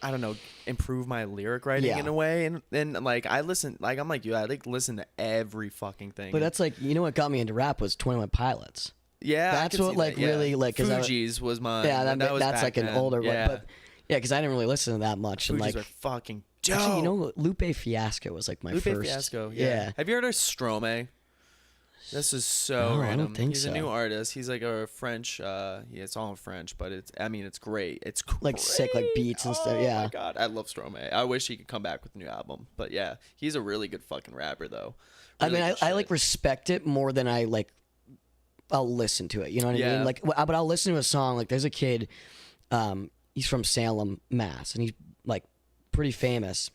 I don't know, improve my lyric writing Yeah. in a way. And then like I listen, like I'm like you, I like listen to every fucking thing. But that's like what got me into rap was 21 Pilots. yeah, I that's could what, see like, that, yeah. really, like, 'cause I- Fugees was mine. Yeah, that was that's back like an then. older yeah. one. But yeah, because I didn't really listen to that much. And Fugees like, are fucking dope. actually, Lupe Fiasco was like my Lupe first. Fiasco. Yeah. Have you heard of Stromae? This is so No, I random. don't think He's so. a new artist. He's like a French. Yeah, it's all in French, but it's great. It's great. Like sick, like beats and stuff. Oh Yeah. my god, I love Stromae. I wish he could come back with a new album. But yeah, he's a really good fucking rapper though. I Really mean, good I like shit. respect it more than I like. I'll listen to it. You know what I Yeah. mean? Like, but I'll listen to a song. Like, there's a kid. He's from Salem, Mass, and he's like pretty famous.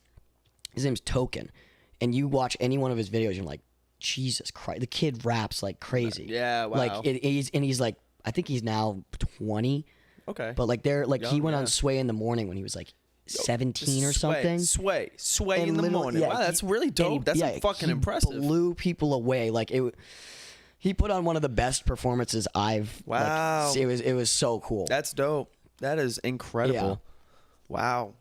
His name's Token, and you watch any one of his videos, you're like, Jesus Christ, the kid raps like crazy. Yeah, wow. Like he's like, I think he's now 20, Okay. but like they're like he Young, went on yeah. Sway in the Morning when he was like 17 or Sway, something. Sway And in the literally- morning. yeah, Wow, that's really and dope. That's fucking he impressive. Blew people away. Like it. He put on one of the best performances I've. Wow. Like, it was so cool. That's dope. That is incredible. Wow.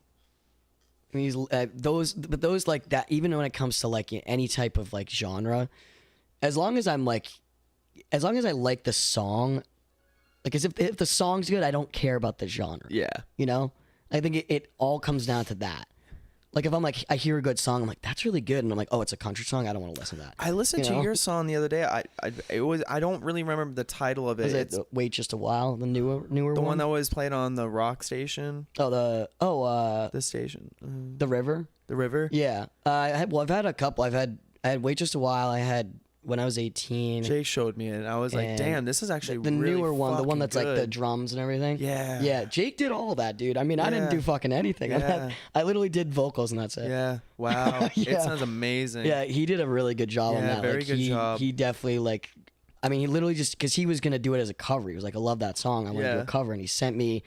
I mean, those like that. Even when it comes to like any type of like genre, as long as I like the song, like as if the song's good, I don't care about the genre. Yeah. You know, I think it all comes down to that. Like if I'm like I hear a good song, I'm like that's really good, and I'm like, oh, it's a country song. I don't want to listen to that. I listened You to know? your song the other day. I don't really remember the title of it. Was it It's Wait Just a While, the newer the one? one that was played on the rock station. The Station. The River. The River. Yeah. I've had a couple. I had Wait Just a While. I had when I was 18. Jake showed me it, and I was like, And "Damn, this is actually the really newer one, the one fucking that's like the good. drums and everything. Yeah. Yeah. Jake did all that, dude. I mean, I didn't Yeah. do fucking anything. Yeah. I literally did vocals and that's it. Yeah. Wow. It Yeah. sounds amazing. Yeah, he did a really good job on Yeah, that. very Like, good job. He definitely like. I mean, he literally just because he was gonna do it as a cover. He was like, "I love that song. I want to do Yeah. a cover." And he sent me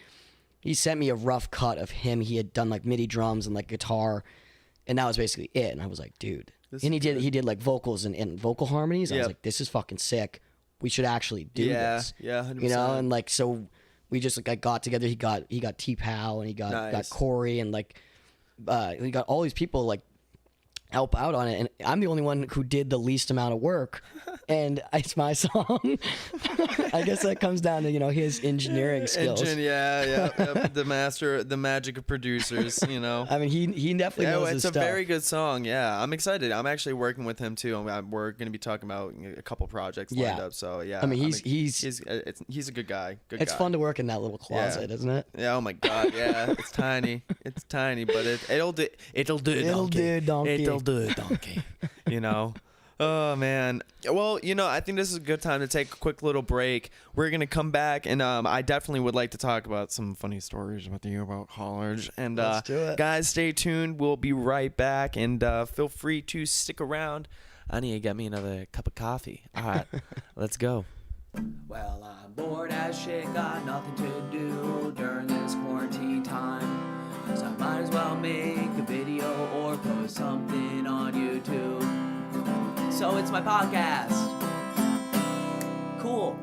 a rough cut of him. He had done like MIDI drums and like guitar, and that was basically it. And I was like, "Dude." This And is he did like vocals and vocal harmonies. I was Yep. like, "This is fucking sick. We should actually do this." Yeah. 100%. You know, and like so we just like got together. He got T-Pow and he got Nice. Corey and like we got all these people like help out on it, and I'm the only one who did the least amount of work, and it's my song. I guess that comes down to his engineering skills. Yeah, the magic of producers. I mean, he definitely knows his it's a stuff. very good song. Yeah, I'm excited. I'm actually working with him too. We're going to be talking about a couple projects lined up. So yeah, I mean, he's a good guy. it's fun to work in that little closet, isn't it? Yeah. Oh my God. Yeah. It's tiny. It's tiny, but it'll do. It'll do. It'll do, donkey. It'll do, donkey. Oh man. Well, I think this is a good time to take a quick little break. We're gonna come back, and I definitely would like to talk about some funny stories with you about college. And Let's do it. guys, stay tuned. We'll be right back, and feel free to stick around. I need to get me another cup of coffee. All right, let's go. Well, I'm bored as shit, got nothing to do during this quarantine time. So I might as well make a video or post something on YouTube. So it's my podcast. Cool.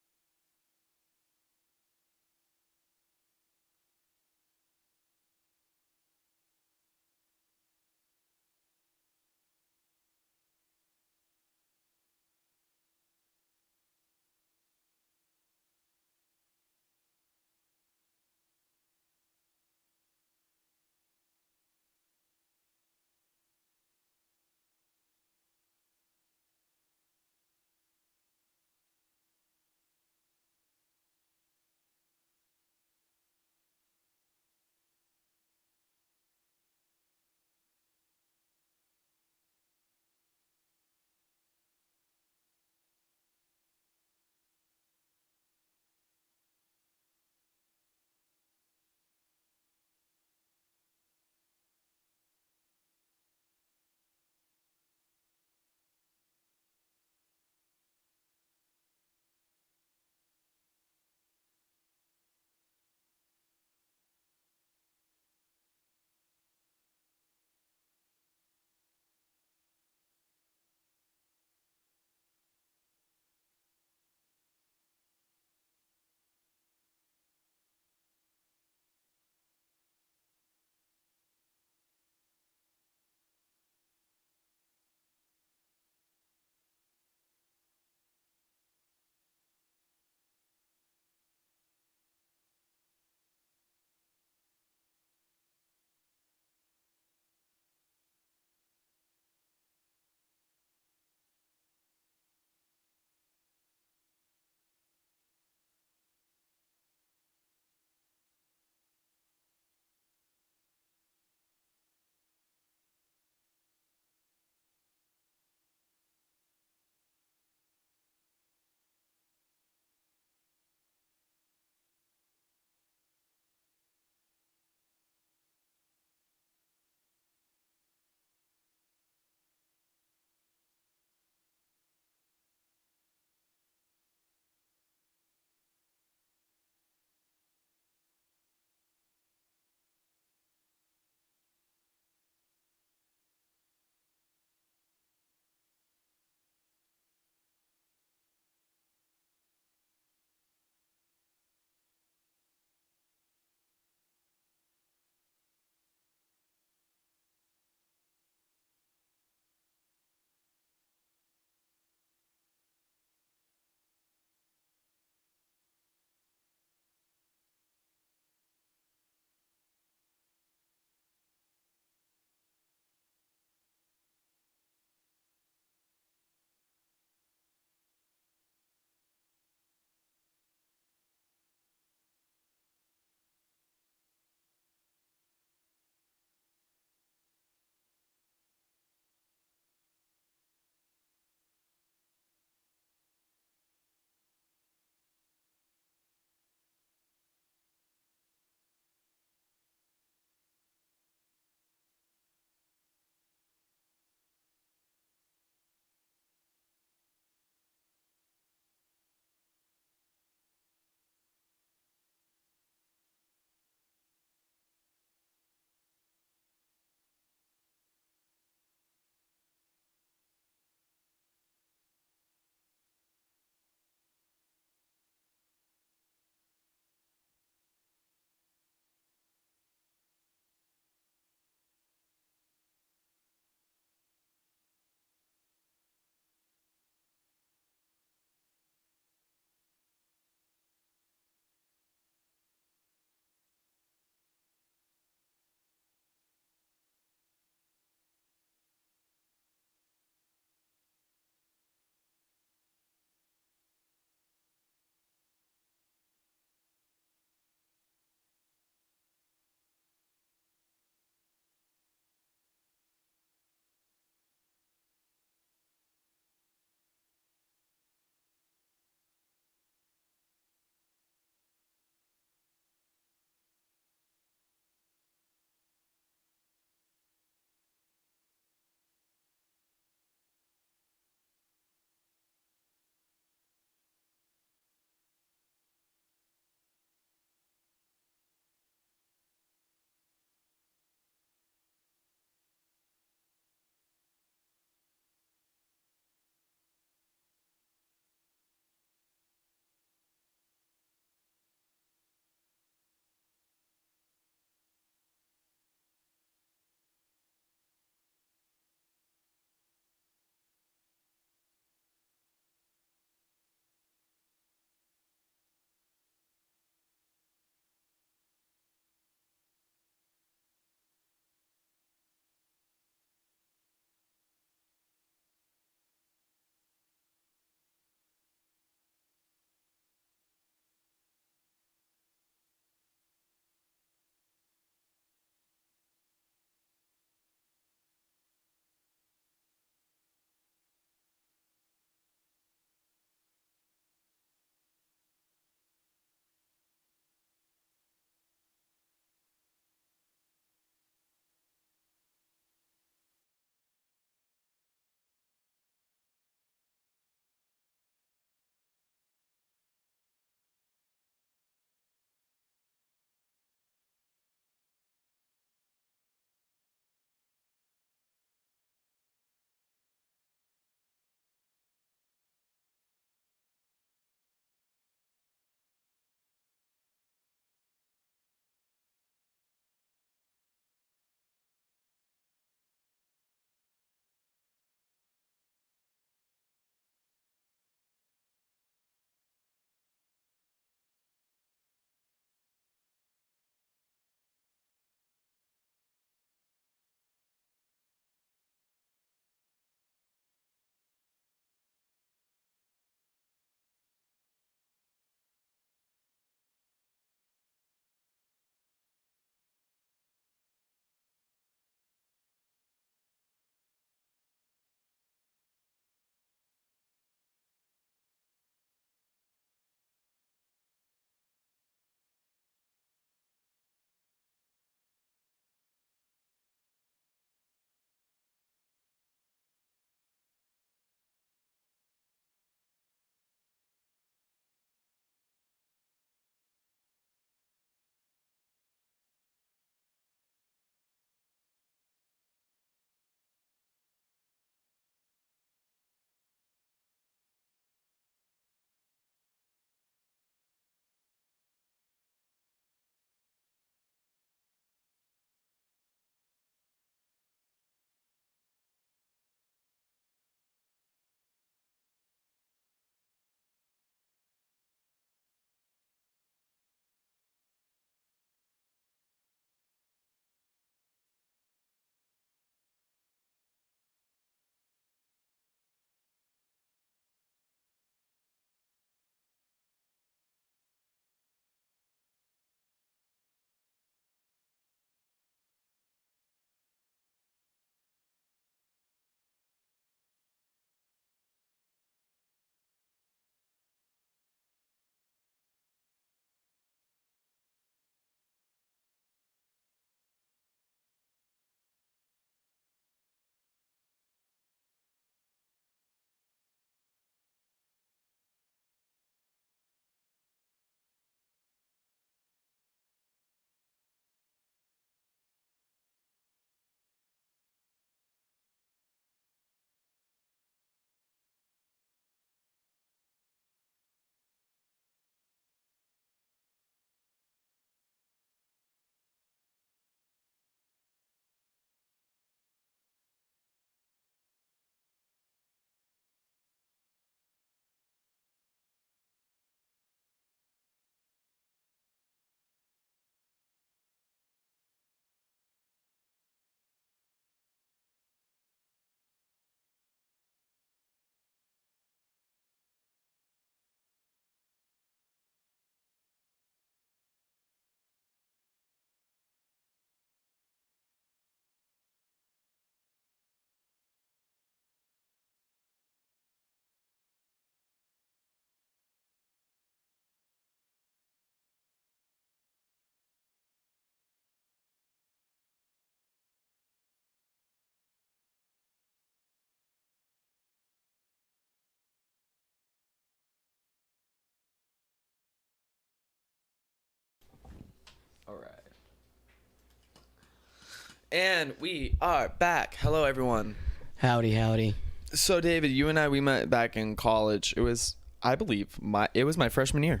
And we are back. Hello, everyone. Howdy. So, David, you and I, we met back in college. It was, I believe, it was my freshman year.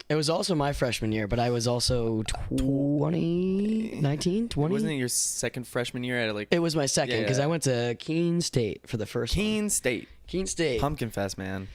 It was also my freshman year, but I was also 19, 20? Wasn't it your second freshman year at It was my second because Yeah. I went to Keene State for the first one. Keene State? Keene State. Pumpkin Fest, man.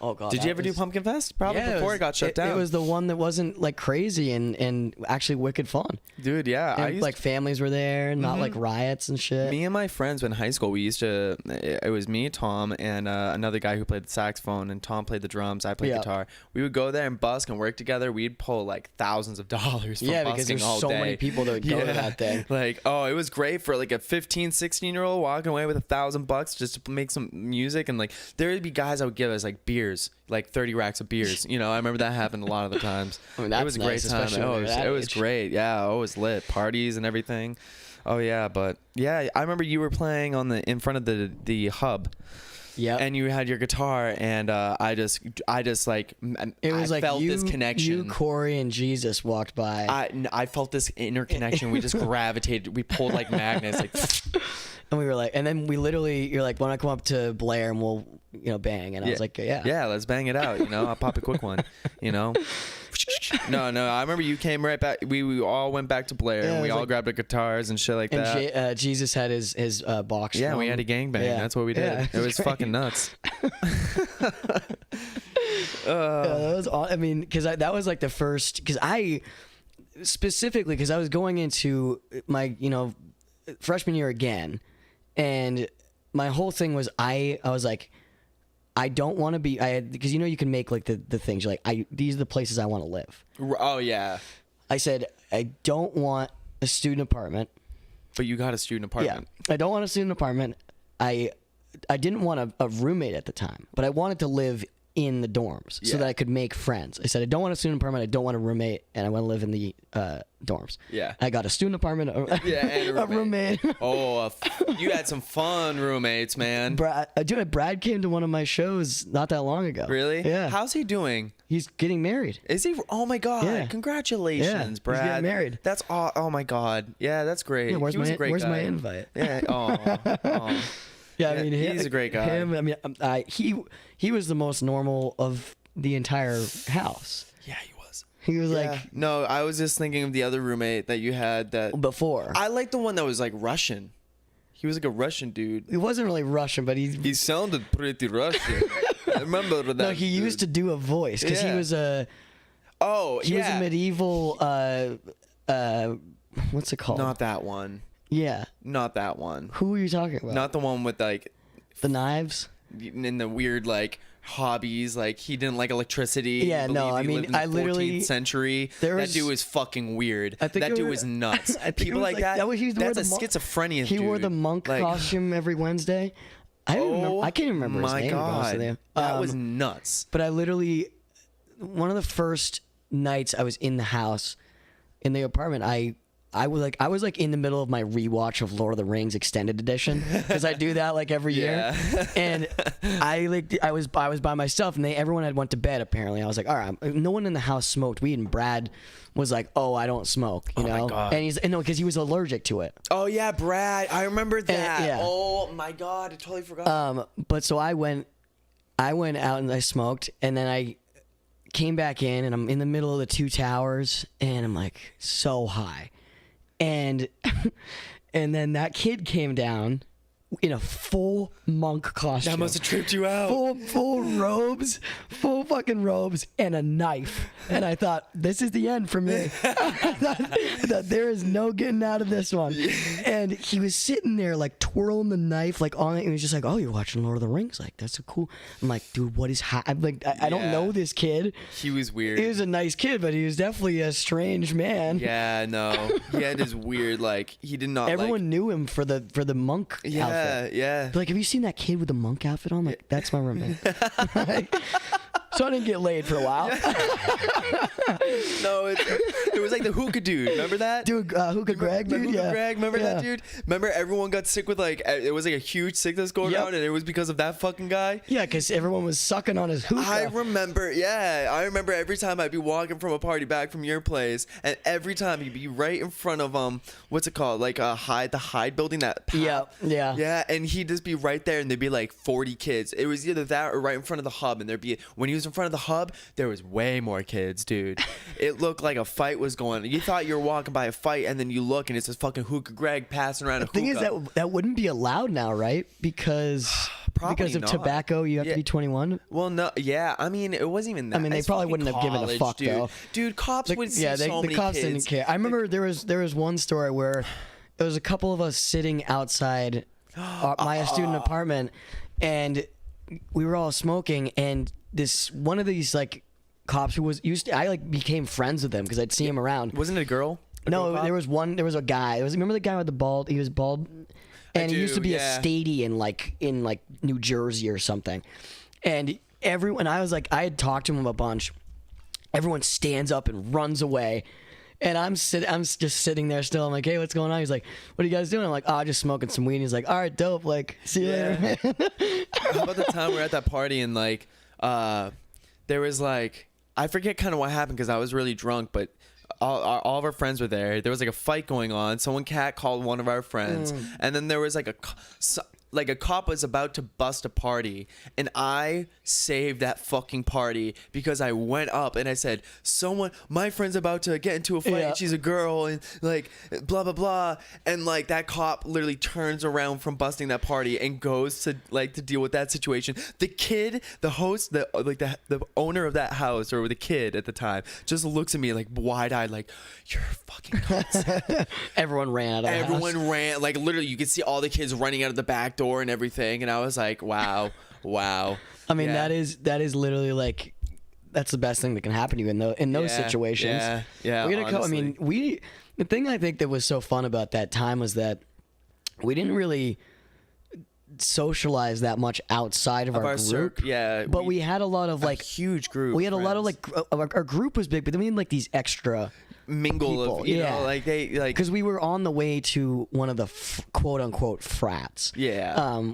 Oh, God. Did you ever do Pumpkin Fest? Probably Yeah, before it got shut down. It was the one that wasn't like crazy and actually wicked fun. Dude, yeah. And, like families were there, not like riots and shit. Me and my friends in high school, we used to, it was me, Tom, and another guy who played the saxophone, and Tom played the drums, I played guitar. We would go there and busk and work together. We'd pull like thousands of dollars from busking because there's all so day. many people that would go to that thing. Like, oh, it was great for like a 15, 16-year-old walking away with $1,000 just to make some music. And like, there would be guys that would give us like beers, like 30 racks of beers. You know, I remember that happened a lot of the times. I mean, it was a great nice, time. especially Oh, when you're that it was age. great. Yeah, it was lit. Parties and everything. Oh yeah, but yeah, I remember you were playing in front of the hub. Yeah. And you had your guitar, and I just like It was I like felt this connection. You, Corey, and Jesus walked by. I felt this interconnection. We just gravitated. We pulled like magnets. Like, and we were like, and then we literally, you're like, wanna come up to Blair and we'll, bang. And I was like, yeah. Yeah, let's bang it out. I'll pop a quick one. No, I remember you came right back. We all went back to Blair, and we all grabbed our guitars and shit like that. And Jesus had his box. Yeah, drum. we had a gangbang. Yeah. That's what we did. Yeah, It was fucking nuts. that was all. I mean, because that was like the first. Because I was going into my freshman year again, and my whole thing was I was like, I don't want to be. Because you can make like the things. You're like, these are the places I want to live. Oh yeah. I said I don't want a student apartment. But you got a student apartment. Yeah, I don't want a student apartment. I didn't want a roommate at the time, but I wanted to live in the dorms so that I could make friends. I said I don't want a student apartment. I don't want a roommate, and I want to live in the dorms. Yeah. I got a student apartment. And a roommate. Oh, you had some fun roommates, man. Brad came to one of my shows not that long ago. Really? Yeah. How's he doing? He's getting married. Is he? Oh my God! Yeah. Congratulations, Yeah, he's Brad. getting married. That's oh my God. Yeah, that's great. Yeah, He was a great where's guy. my invite? Yeah. Oh. Yeah, I Yeah, mean, he's a great guy. Him, I mean, he was the most normal of the entire house. Yeah, he was. He was Yeah. like No, I was just thinking of the other roommate that you had. That before. I like the one that was like Russian. He was like a Russian dude. He wasn't really Russian, but He sounded pretty Russian. I remember that. no, he used to do a voice because he Yeah. was a He was a medieval what's it called? Not that one. Yeah. Not that one. Who are you talking about? Not the one with like the knives. in the weird like hobbies. Like he didn't like electricity. Yeah, He no, believed I he mean, lived in the I literally- 14th century. there That was- dude was fucking weird. I think that it dude was- was nuts. I think it People was like that. he wore That's a the monk- schizophrenia. He wore the dude. monk Like, costume every Wednesday. I can't even remember his my name. to be honest God, with you. that was nuts. But I literally, one of the first nights I was in the house, in the apartment, I was like in the middle of my rewatch of Lord of the Rings extended edition because I do that like every year, and I was by myself and everyone had went to bed apparently. I was like, all right, no one in the house smoked weed, and Brad was like, oh, I don't smoke, you know, my God. and no, because he was allergic to it. Oh yeah, Brad. I remember that. yeah. Oh my God, I totally forgot. But so I went out and I smoked, and then I came back in, and I'm in the middle of the two towers, and I'm like so high, and then that kid came down in a full monk costume. That must have tripped you out. Full robes, full fucking robes, and a knife. And I thought, this is the end for me. I thought there is no getting out of this one. And he was sitting there like twirling the knife like on it, and he was just like, oh, you're watching Lord of the Rings? Like, that's so cool. I'm like, dude, what is I'm like, I don't know this kid. He was weird. He was a nice kid, but he was definitely a strange man. Yeah, no. He had this weird like he did not. Everyone knew him for the monk outfit. Yeah. Like, have you seen that kid with the monk outfit on? Like, that's my roommate. So I didn't get laid for a while. No, it was like the hookah dude. Remember that? Dude, Hookah Greg, dude. Hookah Yeah. Greg, remember Yeah. that dude? Remember everyone got sick with like it was like a huge sickness going Yep. around, and it was because of that fucking guy. Yeah, because everyone was sucking on his hookah. I remember every time I'd be walking from a party back from your place, and every time he'd be right in front of what's it called, like the Hyde building, that Yeah. and he'd just be right there, and there'd be like 40 kids. It was either that or right in front of the hub, and there'd be, when he was in front of the hub, there was way more kids, dude. It looked like a fight was going on. You thought you were walking by a fight, and then you look, and it's this fucking hookah Greg passing around a hookah. The thing is that wouldn't be allowed now, right? Because of not. tobacco, you have to be 21. Well, no, yeah. I mean, it wasn't even that. I mean, they It's probably fucking wouldn't have given a college, fuck, dude. though. Dude, cops would see so the many cops kids. didn't care. I remember there was one story where there was a couple of us sitting outside my student apartment, and we were all smoking, and one of these like cops who was I like became friends with him because I'd see him around. Wasn't it a girl? A girl No, cop? there was a guy. Remember the guy with the bald? He was bald, and he used to be a yeah. statey in New Jersey or something. And everyone, I had talked to him a bunch. Everyone stands up and runs away. And I'm just sitting there still. I'm like, hey, what's going on? He's like, what are you guys doing? I'm like, just smoking some weed. And he's like, all right, dope. Like, see you later, man. How about the time we were at that party and like, there was like, I forget kind of what happened because I was really drunk, but all of our friends were there. There was like a fight going on. Someone called one of our friends, and then there was like a cop was about to bust a party, and I saved that fucking party because I went up and I said, my friend's about to get into a fight, Yeah. and she's a girl, and like blah blah blah, and like that cop literally turns around from busting that party and goes to deal with that situation. The kid, the host, the owner of that house, or the kid at the time, just looks at me like wide-eyed, like, you're fucking nuts. Everyone ran out of the house. Everyone ran, like literally you could see all the kids running out of the back door and everything, and I was like, wow. I mean, Yeah. that is literally like, that's the best thing that can happen to you in those Yeah, situations. yeah, honestly. The thing I think that was so fun about that time was that we didn't really socialize that much outside of our group. circle, yeah, But we had a lot of like huge group. We had a lot of friends. like our group was big, but then we had like these extra mingle people, of you yeah. know, like they like because we were on the way to one of the quote unquote frats,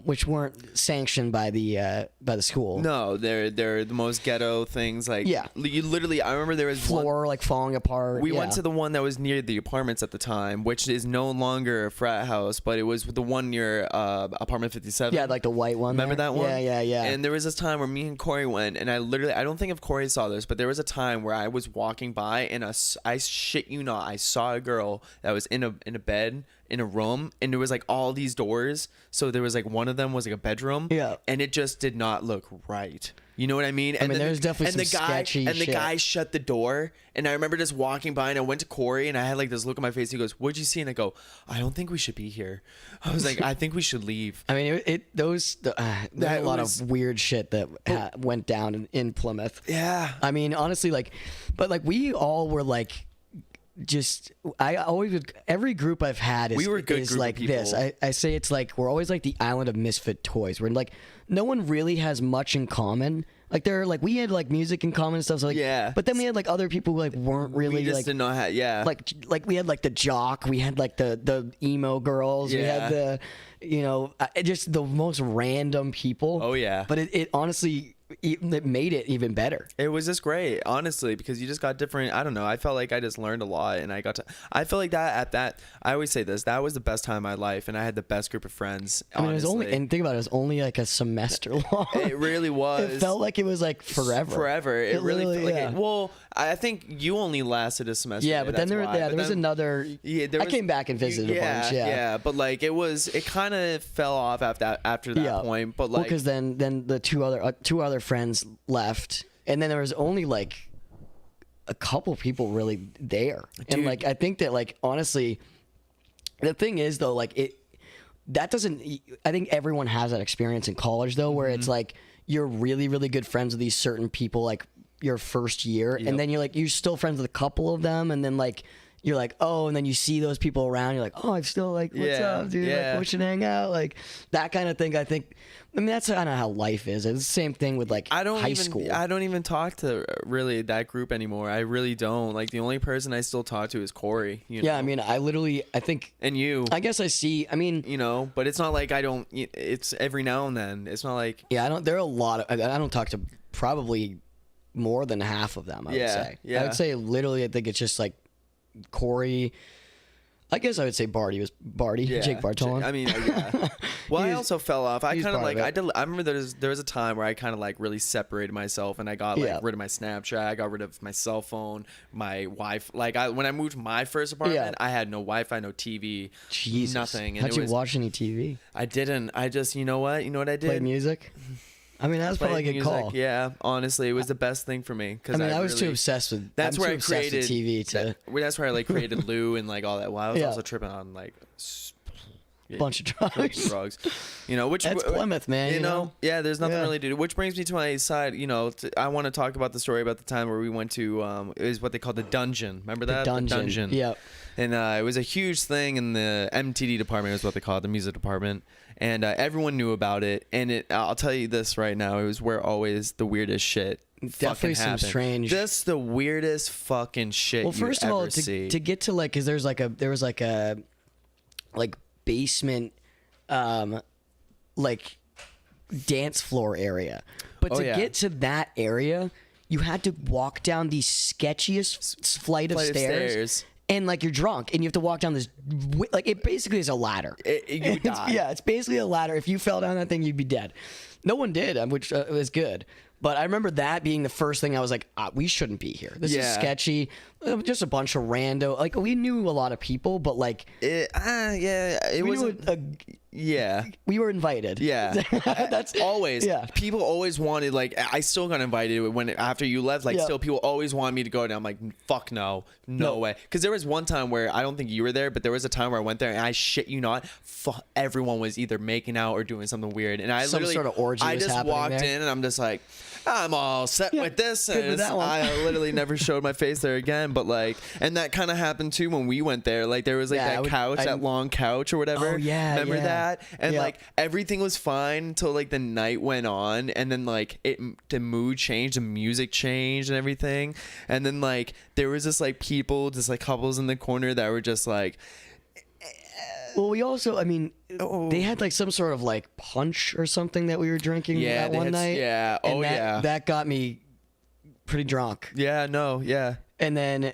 which weren't sanctioned by the school. no, they're the most ghetto things. Like, Yeah. you literally. I remember there was Floor like falling apart. We yeah. went to the one that was near the apartments at the time, which is no longer a frat house, but it was the one near apartment 57. Yeah, like the white one. Remember there? that one? Yeah. And there was this time where me and Corey went, and I don't think if Corey saw this, but there was a time where I was walking by, and I shit you not, I saw a girl that was in a bed in a room, and there was like all these doors, so there was like one of them was like a bedroom, Yeah. and it just did not look right. You know what I mean? I mean, then there's definitely some sketchy And the shit. guy shut the door, and I remember just walking by, and I went to Corey, and I had like this look on my face. He goes, "What'd you see?" And I go, "I don't think we should be here." I was like, "I think we should leave." I mean, there's a lot was- of weird shit that went down in Plymouth. Yeah. I mean, honestly, but we all were like, I always would. Every group I've had is, We were a good is group of like this. people. I say it's like we're always like the island of misfit toys. Where like no one really has much in common. Like we had like music in common and stuff. So like, Yeah. But then we had like other people who like weren't really We just like did not have, yeah. like we had like the jock, we had like the emo girls, we Yeah. had the just the most random people. Oh, yeah. But it honestly it made it even better. It was just great, honestly, because you just got different. I don't know. I felt like I just learned a lot, and I feel like that. I always say this. That was the best time of my life, and I had the best group of friends. I mean, it was honestly. only, and think about it was only like a semester long. It really was. It felt like it was like forever. Forever. It really felt like yeah. it. Well, I think you only lasted a semester. Yeah, but then there was another. Yeah, I came back and visited a bunch. Yeah, but like it kind of fell off after that point. But like, because then the two other friends left, and then there was only like a couple people really there. And Dude. like I think that like honestly, the thing is though, like that doesn't. I think everyone has that experience in college though, where it's like you're really really good friends with these certain people like your first year, and then you're still friends with a couple of them, and then like you're like, oh, and then you see those people around, you're like, oh, I'm still like, what's up, dude? Like, we should hang out, like that kind of thing. I mean, that's kind of how life is. It's the same thing with like high school. I don't even talk to really that group anymore. I really don't. Like the only person I still talk to is Corey. You know? Yeah, I mean, I think, and you. I guess I see. I mean, you know, but it's not like I don't. It's every now and then. It's not like. Yeah, I don't. There are a lot of. I don't talk to probably more than half of them. I would say. Yeah. I would say literally. I think it's just like Corey. I guess I would say Barty, Jake Bartolin. I mean, yeah. Well, I also fell off. I kind of like, I remember there was a time where I kind of like really separated myself and I got like rid of my Snapchat. I got rid of my cell phone, my Wi-Fi. Like when I moved to my first apartment, I had no Wi-Fi, no TV, Jesus. nothing. And How'd you watch any TV? I didn't. I just, you know what I did? Play music? I mean, that's probably a good call. Yeah, honestly, it was the best thing for me. I mean, I was too obsessed with. That's where I created TV. That's where I like created Lou and like all that. Well, I was also tripping on like bunch of drugs. You know, which that's Plymouth, man. You know, yeah. There's nothing really to do. Which brings me to my side. You know, I want to talk about the story about the time where we went to is what they called the dungeon. Remember that? The dungeon. Yeah. And it was a huge thing in the MTD department, is what they call it, the music department. And everyone knew about it. And I'll tell you this right now, it was where always the weirdest shit definitely some happened. Strange. Just the weirdest fucking shit. Well, first of all, to get to like, because there was like a basement, like dance floor area, but to get to that area, you had to walk down the sketchiest flight of stairs. And like you're drunk, and you have to walk down this, like it basically is a ladder. You die. Yeah, it's basically a ladder. If you fell down that thing, you'd be dead. No one did, which was good. But I remember that being the first thing I was like, we shouldn't be here. This is sketchy. Just a bunch of rando. Like we knew a lot of people, but like, it was. Yeah, we were invited. Yeah, that's always. Yeah, people always wanted. Like, I still got invited when after you left. Like, still people always wanted me to go. And I'm like, fuck no way. Because there was one time where I don't think you were there, but there was a time where I went there and I shit you not, everyone was either making out or doing something weird, and I some sort of orgy. I just walked in and I'm just like, I'm all set with this, and I literally never showed my face there again. But like, and that kind of happened too when we went there. Like there was like that long couch or whatever. Oh yeah, remember that? And like everything was fine until like the night went on, and then like the mood changed, the music changed, and everything. And then like there was just like people, just like couples in the corner that were just like. Well, we also, I mean, they had like some sort of like punch or something that we were drinking that one night. Yeah. And that got me pretty drunk. Yeah. No. Yeah. And then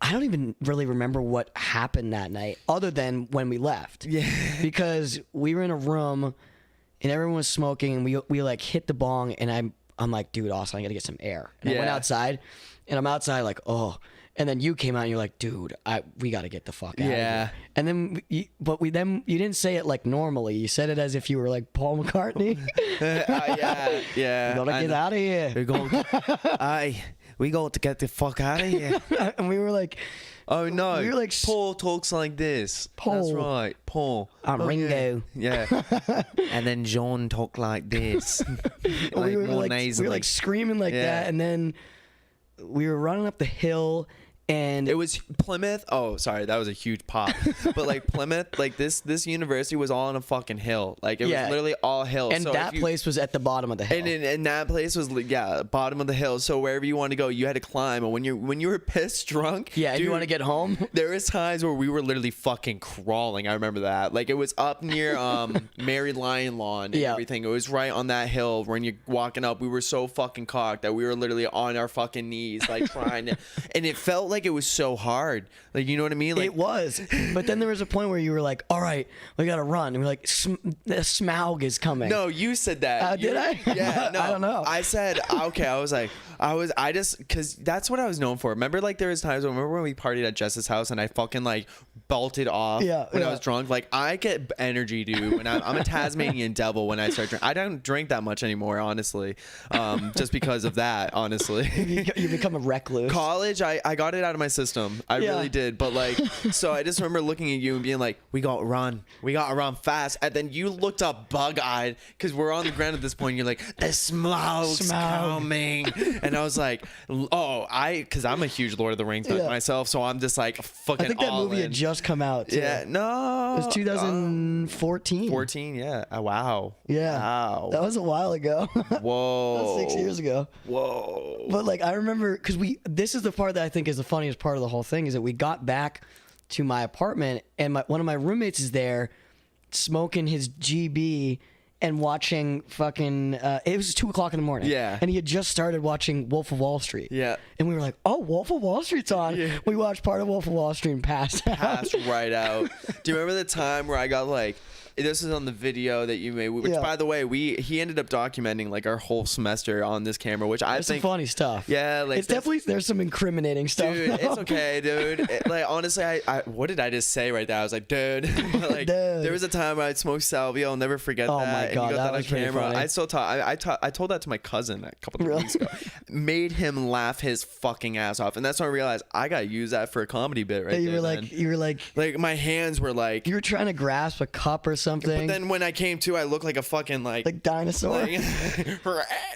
I don't even really remember what happened that night other than when we left. Yeah. Because we were in a room and everyone was smoking and we like hit the bong and I'm like, dude, Austin, I got to get some air. And I went outside and I'm outside like, oh. And then you came out and you're like, dude, we got to get the fuck out of here. And then, you didn't say it like normally. You said it as if you were like Paul McCartney. Yeah. We got to get out of here. We got to get the fuck out of here. And we were like, oh no, we were like, Paul talks like this. Paul. That's right, Paul. I'm Ringo. Yeah. And then John talked like this. Like we were more like, nasally. we were like screaming like that. And then we were running up the hill. And it was Plymouth. Oh, sorry, that was a huge pop. But like Plymouth, like this university was all on a fucking hill. Like it was literally all hills. And so that place was at the bottom of the hill. And that place was bottom of the hill. So wherever you wanted to go, you had to climb. And when you were pissed drunk, dude, you want to get home. There was times where we were literally fucking crawling. I remember that. Like it was up near Mary Lion Lawn and everything. It was right on that hill when you're walking up. We were so fucking cocked that we were literally on our fucking knees, like trying to. And it felt like it was so hard, like, you know what I mean? Like, it was, but then there was a point where you were like, all right, we gotta run, and we're like, the Smaug is coming. No, you said that. Did I? Yeah, no, I don't know. I said, okay, I just because that's what I was known for. Remember, like there was times when we partied at Jess's house and I fucking like bolted off when I was drunk. Like I get energy, dude. When I'm a Tasmanian devil when I start drinking. I don't drink that much anymore, honestly, just because of that. Honestly, you become a recluse. College, I got right out of my system. I Yeah. really did. But like, so I just remember looking at you and being like, we gotta run fast. And then you looked up bug-eyed because we're on the ground at this point. And you're like, the smoke's coming. And I was like, because I'm a huge Lord of the Rings nut myself. So I'm just like fucking I think that all movie in. had just come out. Too. Yeah, no. It was 2014. 14, yeah. Wow. Yeah. Wow. That was a while ago. Whoa. That was 6 years ago. Whoa. But like I remember because this is the part that I think is the funniest part of the whole thing is that we got back to my apartment and one of my roommates is there smoking his GB and watching fucking it was 2:00 in the morning. Yeah. And he had just started watching Wolf of Wall Street. Yeah. And we were like, oh, Wolf of Wall Street's on. Yeah. We watched part of Wolf of Wall Street and passed Right out. Do you remember the time where I got like, this is on the video that you made, which by the way, he ended up documenting like our whole semester on this camera, which I There's think some funny stuff. Yeah, like it's definitely there's some incriminating stuff. Dude, it's okay, dude. Like honestly, I what did I just say right there? I was like, dude. Like, Dude. there was a time where I'd smoke salvia. I'll never forget that. Oh my and God, you got that on was pretty camera. funny. I still I told that to my cousin a couple of weeks ago. Made him laugh his fucking ass off, and that's when I realized I gotta use that for a comedy bit right you there. were like like my hands were like. you were trying to grasp a cup or something. But then when I came to, I looked like a fucking like dinosaur. I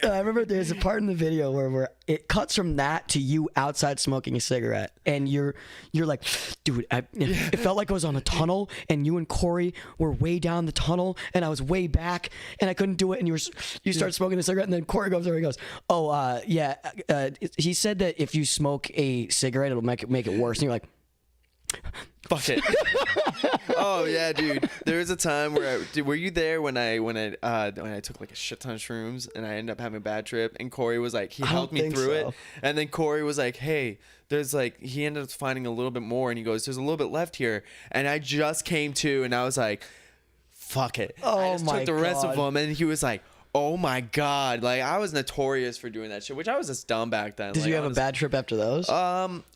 remember there's a part in the video where it cuts from that to you outside smoking a cigarette, and you're like, dude, it felt like I was on a tunnel, and you and Corey were way down the tunnel, and I was way back, and I couldn't do it, and you start smoking a cigarette, and then Corey goes over, and he goes, oh, yeah, he said that if you smoke a cigarette, it'll make it worse, and you're like, fuck it. Oh yeah, dude. There was a time where were you there when I took like a shit ton of shrooms and I ended up having a bad trip and Corey was like he helped me through it and then Corey was like, hey, there's like he ended up finding a little bit more and he goes, there's a little bit left here and I just came to and I was like, fuck it. I just took the rest of them and he was like, oh my God. Like I was notorious for doing that shit, which I was just dumb back then. Did like, you have a bad trip after those?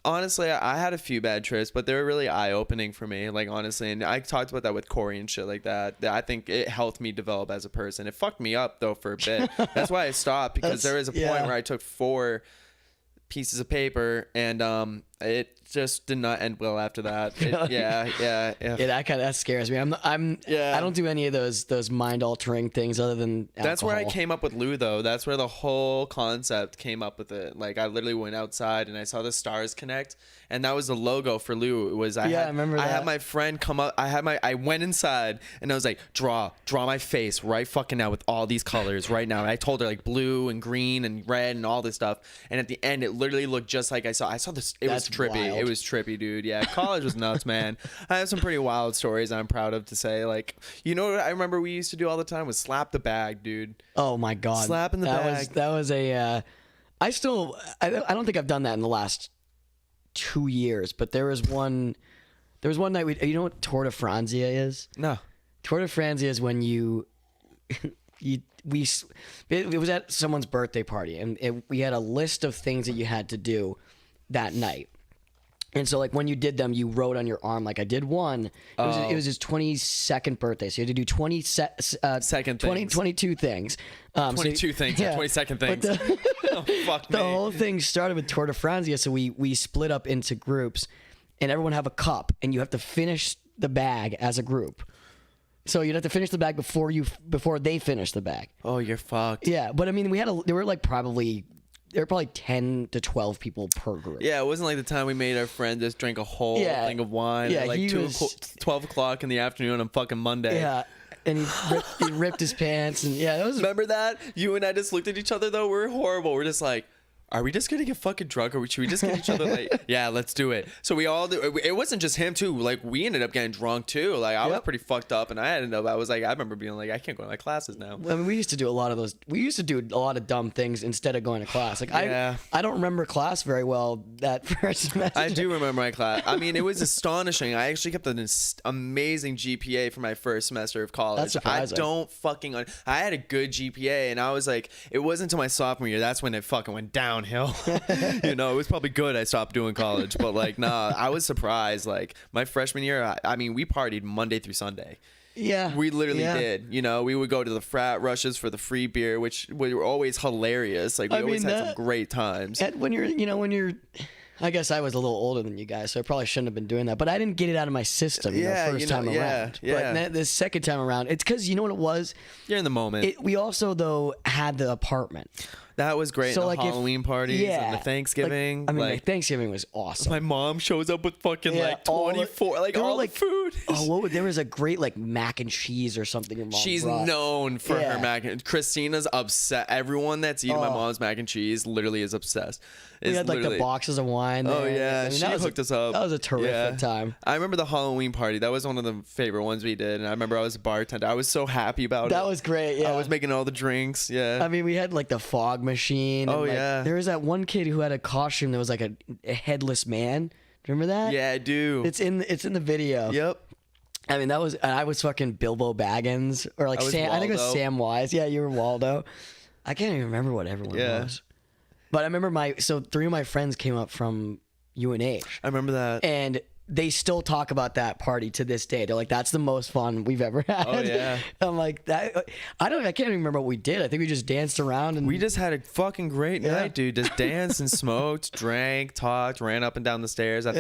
Honestly, I had a few bad trips, but they were really eye-opening for me, like honestly, and I talked about that with Corey and shit like that. I think it helped me develop as a person. It fucked me up though for a bit. That's why I stopped because there was a point where I took 4 pieces of paper and it just did not end well after that. Yeah, that scares me. I don't do any of those mind altering things other than alcohol. That's where I came up with Lou though. That's where the whole concept came up with it. Like I literally went outside and I saw the stars connect and that was the logo for Lou. It was I remember that. I had my friend come up. I went inside and I was like, draw my face right fucking now with all these colors right now. And I told her like blue and green and red and all this stuff. And at the end it literally looked just like I saw this. It was trippy. Wild. It was trippy, dude. Yeah, college was nuts, man. I have some pretty wild stories I'm proud of to say. Like, you know what I remember we used to do all the time was slap the bag, dude. Oh my God. Slapping the bag. That was a I don't think I've done that in the last 2 years, but there was one night you know what Tour de Franzia is? No. Tour de Franzia is when it was at someone's birthday party and we had a list of things that you had to do that night. And so like when you did them, you wrote on your arm, like I did one. It was his 22nd birthday. So you had to do 22 things. 22 things, yeah. 22nd things. Oh, fuck me. The whole thing started with Tour de Franzia. So we split up into groups and everyone have a cup and you have to finish the bag as a group. So you'd have to finish the bag before they finish the bag. Oh, you're fucked. Yeah. But I mean, there were probably 10 to 12 people per group. Yeah, it wasn't like the time we made our friend just drink a whole thing of wine at like 12 o'clock in the afternoon on fucking Monday. Yeah, and he ripped his pants and yeah, that was. Remember that? You and I just looked at each other though. We're horrible. We're just like, are we just gonna get fucking drunk or should we just get each other like, yeah, let's do it. So we all do. It wasn't just him too. Like we ended up getting drunk too. Like I was pretty fucked up and I was like, I remember being like, I can't go to my classes now. I mean, we used to do a lot of those. We used to do a lot of dumb things instead of going to class. Like I don't remember class very well that first semester. I do remember my class. I mean, it was astonishing. I actually kept an amazing GPA for my first semester of college. That's surprising. I had a good GPA and I was like, it wasn't until my sophomore year. That's when it fucking went downhill. You know, it was probably good I stopped doing college, but like, nah, I was surprised. Like my freshman year, I mean, we partied Monday through Sunday. Yeah, we literally did. You know, we would go to the frat rushes for the free beer, which were always hilarious. Like we always had some great times. And when you're I guess I was a little older than you guys, so I probably shouldn't have been doing that. But I didn't get it out of my system the first time around. But the second time around, it's because you know what it was? You're in the moment. We also, though, had the apartment. That was great. So, the like, Halloween parties and the Thanksgiving. Like Thanksgiving was awesome. My mom shows up with fucking like 24, all the food. There was a great like mac and cheese or something your mom She's brought. known for her mac and Christina's obsessed. Everyone that's eating my mom's mac and cheese literally is obsessed. We had like the boxes of wine there. Oh yeah, she hooked us up. That was a terrific time. I remember the Halloween party. That was one of the favorite ones we did. And I remember I was a bartender. I was so happy about it. That was great. Yeah, I was making all the drinks. Yeah. I mean, we had like the fog machine. Oh and, yeah. There was that one kid who had a costume that was like a headless man. Remember that? Yeah, I do. It's in the video. Yep. I mean, I was fucking Bilbo Baggins or like Sam. I think it was Sam Wise. Yeah, you were Waldo. I can't even remember what everyone was. But I remember so 3 of my friends came up from UNH. I remember that. And they still talk about that party to this day. They're like, that's the most fun we've ever had. Oh yeah. I'm like, I can't even remember what we did. I think we just danced around and we just had a fucking great night, dude. Just danced and smoked, drank, talked, ran up and down the stairs. I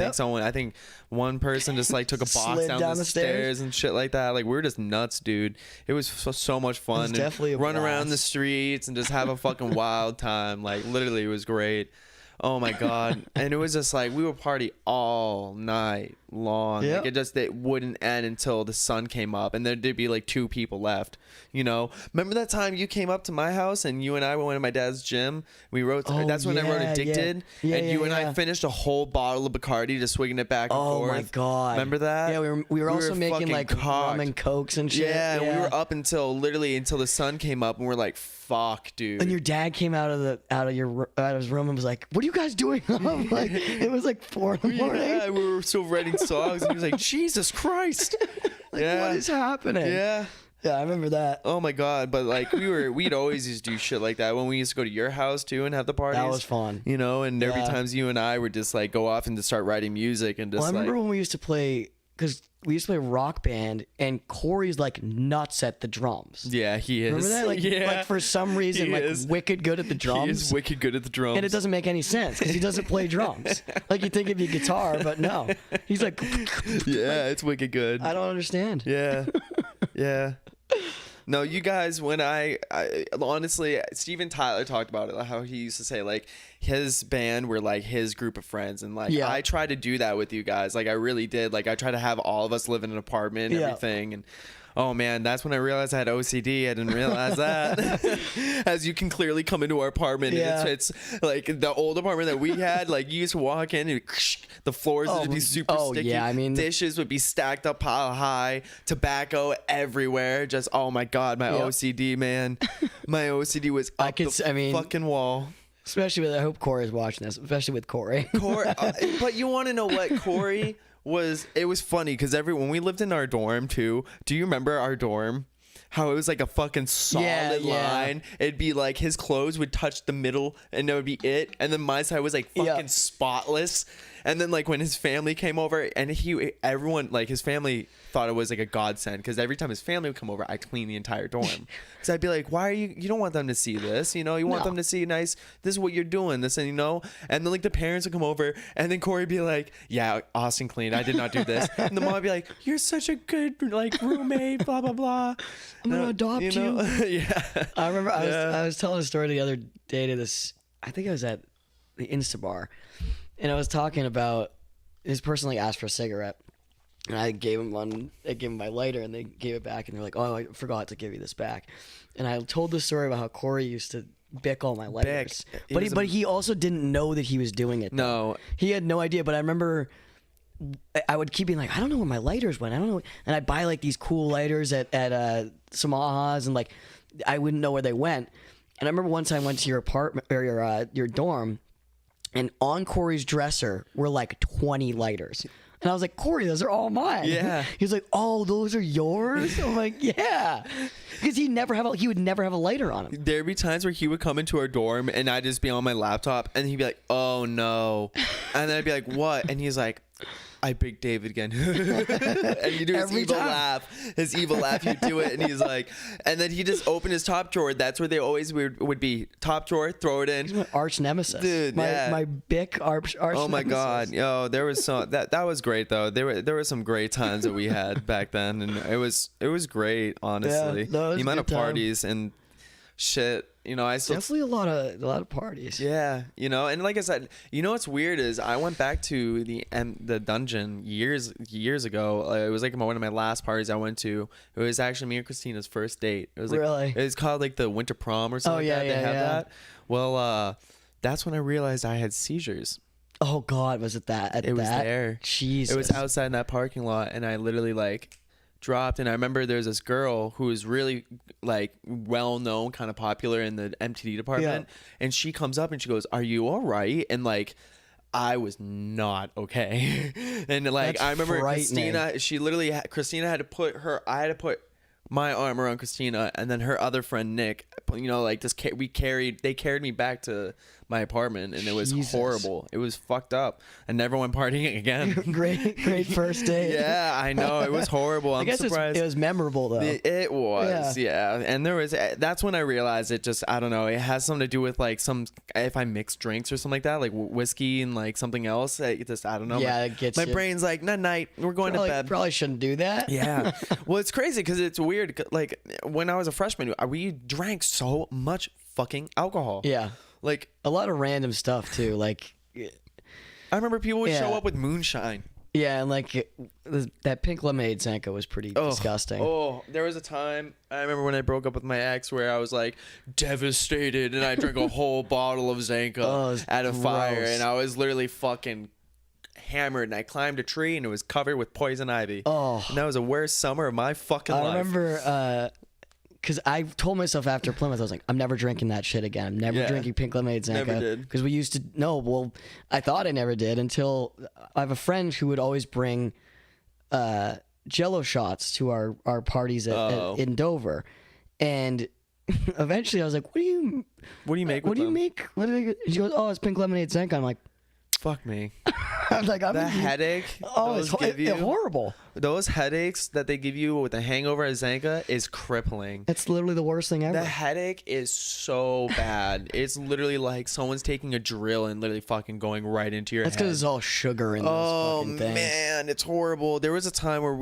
think one person just like took a box Slid down the stairs and shit like that. Like we were just nuts, dude. It was so much fun. It was definitely a run blast. around the streets and just have a fucking wild time. Like literally, it was great. Oh my god. And it was just like we would party all night long. Yep. Like it wouldn't end until the sun came up and there'd be like 2 people left, you know. Remember that time you came up to my house and you and I went to my dad's gym? We wrote that's when I wrote Addicted. And you and I finished a whole bottle of Bacardi just swinging it back and forth. Oh my god. Remember that? Yeah, we were also making like rum and cokes and shit. Yeah, and we were up until the sun came up and we're like, fuck, dude. And your dad came out of his room and was like, "What are you guys doing?" Like it was like 4 in the morning. Yeah, we were still writing songs and he was like, Jesus Christ. Like, what is happening? Yeah. Yeah, I remember that. Oh my god, but like we'd always used to do shit like that when we used to go to your house too and have the parties. That was fun. You know, and every times you and I would just like go off and just start writing music and just I remember when we used to play, because we used to play rock band and Corey's like nuts at the drums. Yeah, he is. Remember that? Like, like for some reason, like wicked good at the drums. He is wicked good at the drums. And it doesn't make any sense because he doesn't play drums. Like you think it'd be guitar, but no. He's like, yeah, it's wicked good. I don't understand. Yeah. Yeah. No, you guys, when I honestly, Steven Tyler talked about it, how he used to say like his band were like his group of friends. And like, I tried to do that with you guys. Like I really did. Like I tried to have all of us live in an apartment and everything. And oh man, that's when I realized I had OCD. I didn't realize that. As you can clearly come into our apartment. Yeah. It's like the old apartment that we had. Like you used to walk in and the floors would be super sticky. Yeah, I mean, dishes would be stacked up pile high, tobacco everywhere. Just oh my god, my OCD, man. My OCD was up the fucking wall. Especially with, I hope Corey's watching this, especially with Corey. But you want to know what Corey was? It was funny because when we lived in our dorm too. Do you remember our dorm? How it was like a fucking solid line. It'd be like his clothes would touch the middle and that would be it. And then my side was like fucking spotless. And then like when his family came over and everyone like his family thought it was like a godsend because every time his family would come over, I'd clean the entire dorm. Because I'd be like, why are you don't want them to see this, you know? You want them to see this is what you're doing, this, and you know? And then like the parents would come over and then Corey'd be like, yeah, Austin cleaned, I did not do this. And the mom would be like, you're such a good like roommate, blah blah blah. I'm gonna adopt you. Yeah. I remember I was telling a story the other day to this, I think I was at the Insta bar. And I was talking about this person like asked for a cigarette, and I gave him one. I gave him my lighter, and they gave it back, and they're like, "Oh, I forgot to give you this back." And I told the story about how Corey used to bick all my lighters, but he also didn't know that he was doing it. No, he had no idea. But I remember I would keep being like, "I don't know where my lighters went. I don't know," and I'd buy like these cool lighters at Samahas, and like I wouldn't know where they went. And I remember one time I went to your apartment or your dorm. And on Corey's dresser were like 20 lighters. And I was like, Corey, those are all mine. Yeah. He's like, oh, those are yours? I'm like, yeah. Because he would never have a lighter on him. There'd be times where he would come into our dorm and I'd just be on my laptop and he'd be like, oh no. And then I'd be like, what? And he's like, I picked David again. And you do his Every evil time. laugh. His evil laugh, you do it, and he's like, and then he just opened his top drawer. That's where they always would be. Top drawer, throw it in. He's my arch nemesis. Dude, my, yeah. my Bic arch Oh my nemesis. God, yo, there was that was great though. There were some great times that we had back then, and it was great, honestly. no, it was the amount a of good time. parties and shit. You know, I still Definitely a lot of parties. yeah, you know, and like I said, you know what's weird is I went back to the dungeon years ago. It was like one of my last parties I went to. It was actually me and Christina's first date. It was like, Really? it was called like the winter prom or something. Oh, yeah, like that. They yeah, have yeah. that. Well, that's when I realized I had seizures. Oh God, was it that? It was there. Jesus. It was outside in that parking lot, and I literally like dropped. And I remember there's this girl who was really like well known, kind of popular in the MTD department, and she comes up and she goes, "Are you all right?" And like, I was not okay. And like, That's I remember frightening. Christina had to put her. I had to put my arm around Christina, and then her other friend Nick. You know, like this. They carried me back to my apartment, and it was Jesus. horrible. It was fucked up. I never went partying again. great first date. Yeah, I know, it was horrible. I'm I guess surprised. it was memorable though. It was, yeah. And that's when I realized it just, I don't know, it has something to do with like if I mix drinks or something like that, like whiskey and like something else, it just, I don't know. Yeah, it gets my you. brain's like, night, we're going to bed. Probably shouldn't do that. Yeah. Well, it's crazy because it's weird. Like when I was a freshman, we drank so much fucking alcohol. Yeah. Like A lot of random stuff too. Like, I remember people would Yeah. show up with moonshine. yeah, and like that pink lemonade Zanka was pretty disgusting. Oh, there was a time I remember when I broke up with my ex where I was like devastated, and I drank a whole bottle of Zanka Oh, it's at a fire, gross. and I was literally fucking hammered, and I climbed a tree and it was covered with poison ivy. Oh. And that was the worst summer of my fucking I life. remember because I told myself after Plymouth, I was like, I'm never drinking that shit again. I'm never Yeah. drinking pink lemonade Zanka. Never did. Because we used to, no, well, I thought I never did until I have a friend who would always bring Jello shots to our parties in Dover. And eventually I was like, what do you make What with do you them? make? What do you, she goes, oh, it's pink lemonade Zanka. I'm like, Fuck me. I'm like, I'm The headache Oh, those it's give you, horrible. those headaches that they give you with the hangover at Zanka is crippling. It's literally the worst thing ever. The headache is so bad. It's literally like someone's taking a drill and literally fucking going right into your That's head. because it's all sugar in those Oh fucking things. man, it's horrible. There was a time where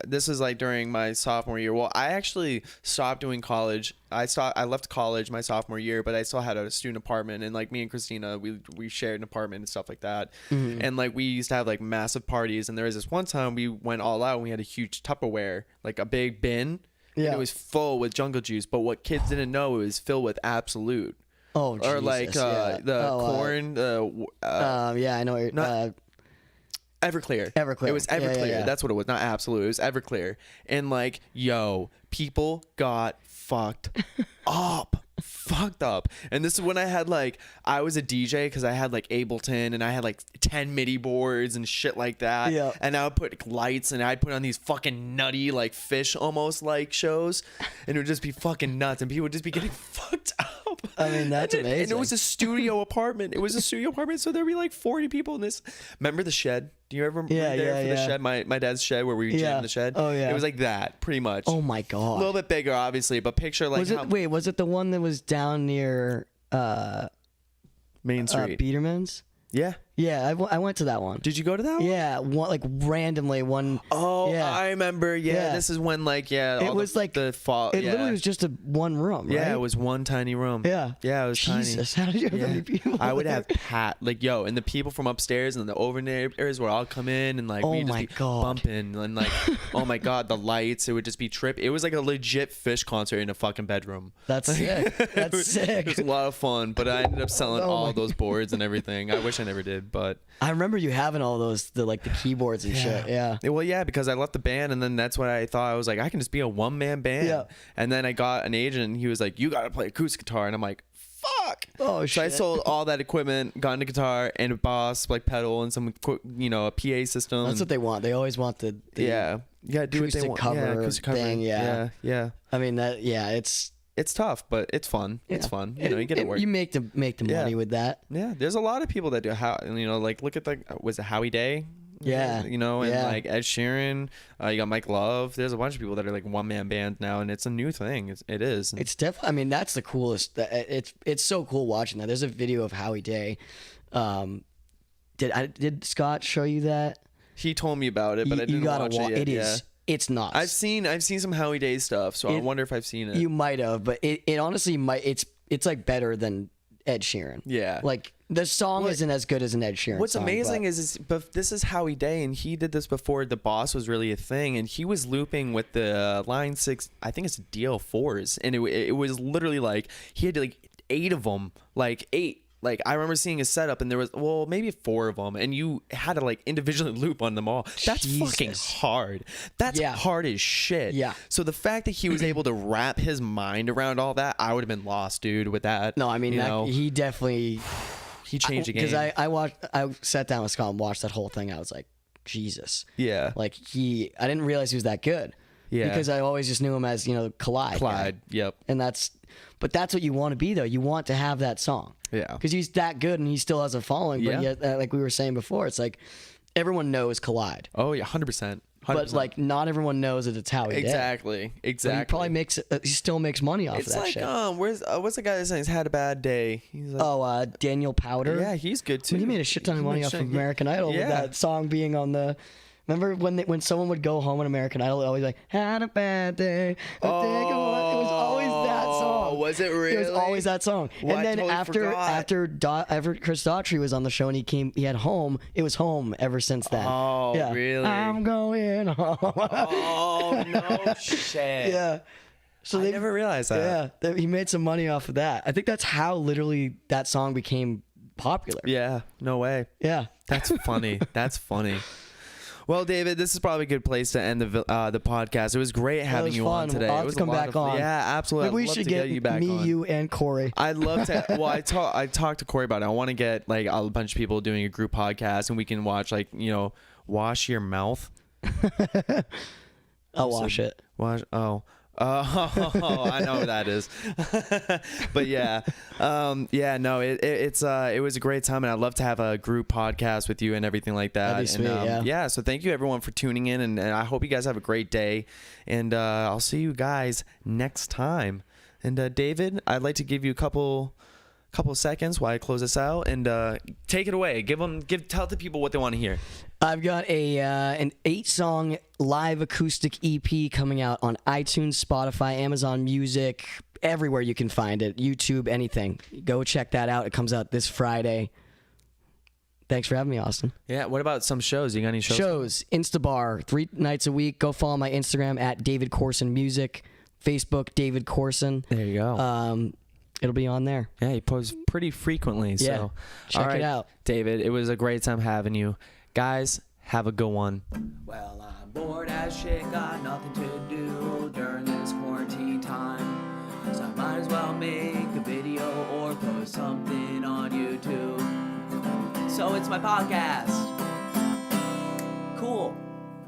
this is like during my sophomore year. Well, I actually stopped doing college. I left college my sophomore year, but I still had a student apartment, and like me and Christina, we shared an apartment and stuff like that. Mm-hmm. And like we used to have like massive parties, and there was this one time we went all out and we had a huge Tupperware, like a big bin. And Yeah. it was full with jungle juice, but what kids didn't know, it was filled with Absolute. Oh, Jesus, Or like yeah. the Oh, corn, yeah, I know. What you're, Everclear. Everclear. It was Yeah, Everclear. yeah, yeah. That's what it was. Not Absolute. It was Everclear. And like, yo, people got fucked up. Fucked up. And this is when I had like, I was a DJ because I had like Ableton and I had like 10 MIDI boards and shit like that. Yeah. And I would put lights and I'd put on these fucking nutty like fish almost like shows. And it would just be fucking nuts and people would just be getting fucked up. I mean, that's And amazing. it was a studio apartment. It was a studio apartment. So there'd be like 40 people in this. Remember the shed? Do you ever Yeah, were there yeah, for the yeah. shed? My dad's shed where we jammed Yeah. the shed. Oh, yeah. It was like that, pretty much. Oh my A god. little bit bigger, obviously, but picture like was how it? Wait, was it the one that was down near Main Street. Biederman's? Yeah. Yeah, I went to that one. Did you go to that one? Yeah, one like randomly one. Oh, yeah. I remember. Yeah, Yeah. this is when like It all was like the fall. It yeah. literally was just a one room. Right? Yeah, it was one tiny room. Yeah. Yeah, it was Jesus, tiny. how did you have that Yeah. many people? I would there? have and the people from upstairs and the over neighbors would all come in and like Oh we'd just my be God. bumping and like oh my god, the lights, it would just be trip. It was like a legit Fish concert in a fucking bedroom. That's sick. That's It sick. was a lot of fun, but I ended up selling Oh all my- those boards and everything. I wish I never did, but I remember you having all those the keyboards and shit. Yeah. Well, yeah, because I left the band, and then that's what I thought. I was like, I can just be a one-man band. Yeah. And then I got an agent, and he was like, you got to play acoustic guitar. And I'm like, fuck. Oh, So I shit. sold all that equipment, got into guitar, and a Boss, like pedal, and some, a PA system. That's and, what they want. They always want the yeah. Yeah, do what they acoustic want. cover yeah, acoustic cover. thing, yeah. Yeah. I mean it's Tough, but it's fun. It's yeah. fun. You get it work. You make the Yeah. money with that. Yeah, there's a lot of people that do how like look at was it Howie Day? Yeah. You know, and Yeah. like Ed Sheeran, you got Mike Love. There's a bunch of people that are like one-man band now, and it's a new thing. It is. It's definitely. I mean, that's the coolest. It's so cool watching that. There's a video of Howie Day. Did Scott show you that? He told me about it, but I didn't watch it yet. It is. It's nuts. I've seen some Howie Day stuff, so I wonder if I've seen it. You might have, but it honestly might. It's like better than Ed Sheeran. Yeah. Like the song isn't as good as an Ed Sheeran. What's song, amazing but this is Howie Day, and he did this before The Boss was really a thing, and he was looping with the Line 6, I think it's DL4s, and it was literally like he had like 8 of them, like 8. Like, I remember seeing a setup, and there was, well, maybe 4 of them, and you had to, like, individually loop on them all. That's fucking hard. That's hard as shit. Yeah. So the fact that he was able to wrap his mind around all that, I would have been lost, dude, with that. No, I mean, he definitely... He changed the game. Because I sat down with Scott and watched that whole thing. I was like, Jesus. Yeah. Like, I didn't realize he was that good. Yeah. Because I always just knew him as, Collide. Clyde, yep. And that's what you want to be, though. You want to have that song. Yeah. Because he's that good and he still has a following. But yet, like we were saying before, it's like everyone knows Collide. Oh, yeah, 100%. But, like, not everyone knows that it's Howie Day. Exactly. But he probably he still makes money off of that shit. It's like, what's the guy that's saying he's had a bad day? He's like, Daniel Powder. Yeah, he's good, too. He made a shit ton of money off of American Idol with that song being on the... Remember when someone would go home on American Idol, it always like, had a bad day. It was always that song. Was it really? It was always that song. Well, and then I totally after Chris Daughtry was on the show and he had Home, it was Home ever since then. Oh, yeah. really? I'm going home. Oh, no shit. Yeah. So I never realized that. Yeah, he made some money off of that. I think that's how literally that song became popular. Yeah, no way. Yeah. That's funny. That's funny. Well, David, this is probably a good place to end the podcast. It was great having you on today. I'll it was come back on. Yeah, absolutely. Maybe we should get you back me, on. you, and Corey. I'd love to. Well, I talked to Corey about it. I want to get like a bunch of people doing a group podcast, and we can watch Wash Your Mouth. I'll wash it. Wash. Oh, I know what that is. But yeah, no, it was a great time, and I'd love to have a group podcast with you and everything like that. That'd be sweet, yeah. So thank you everyone for tuning in, and I hope you guys have a great day, and I'll see you guys next time. And David, I'd like to give you a couple seconds while I close this out, and take it away. Tell the people what they want to hear. I've got an 8-song live acoustic EP coming out on iTunes, Spotify, Amazon Music, everywhere you can find it, YouTube, anything. Go check that out. It comes out this Friday. Thanks for having me, Austin. Yeah. What about some shows? You got any shows? Shows, Instabar, 3 nights a week. Go follow my Instagram at David Corson Music, Facebook David Corson. There you go. It'll be on there. Yeah, he posts pretty frequently. Yeah, So check it out. David, it was a great time having you. Guys, have a good one. Well, I'm bored as shit, got nothing to do during this quarantine time. So I might as well make a video or post something on YouTube. So it's my podcast.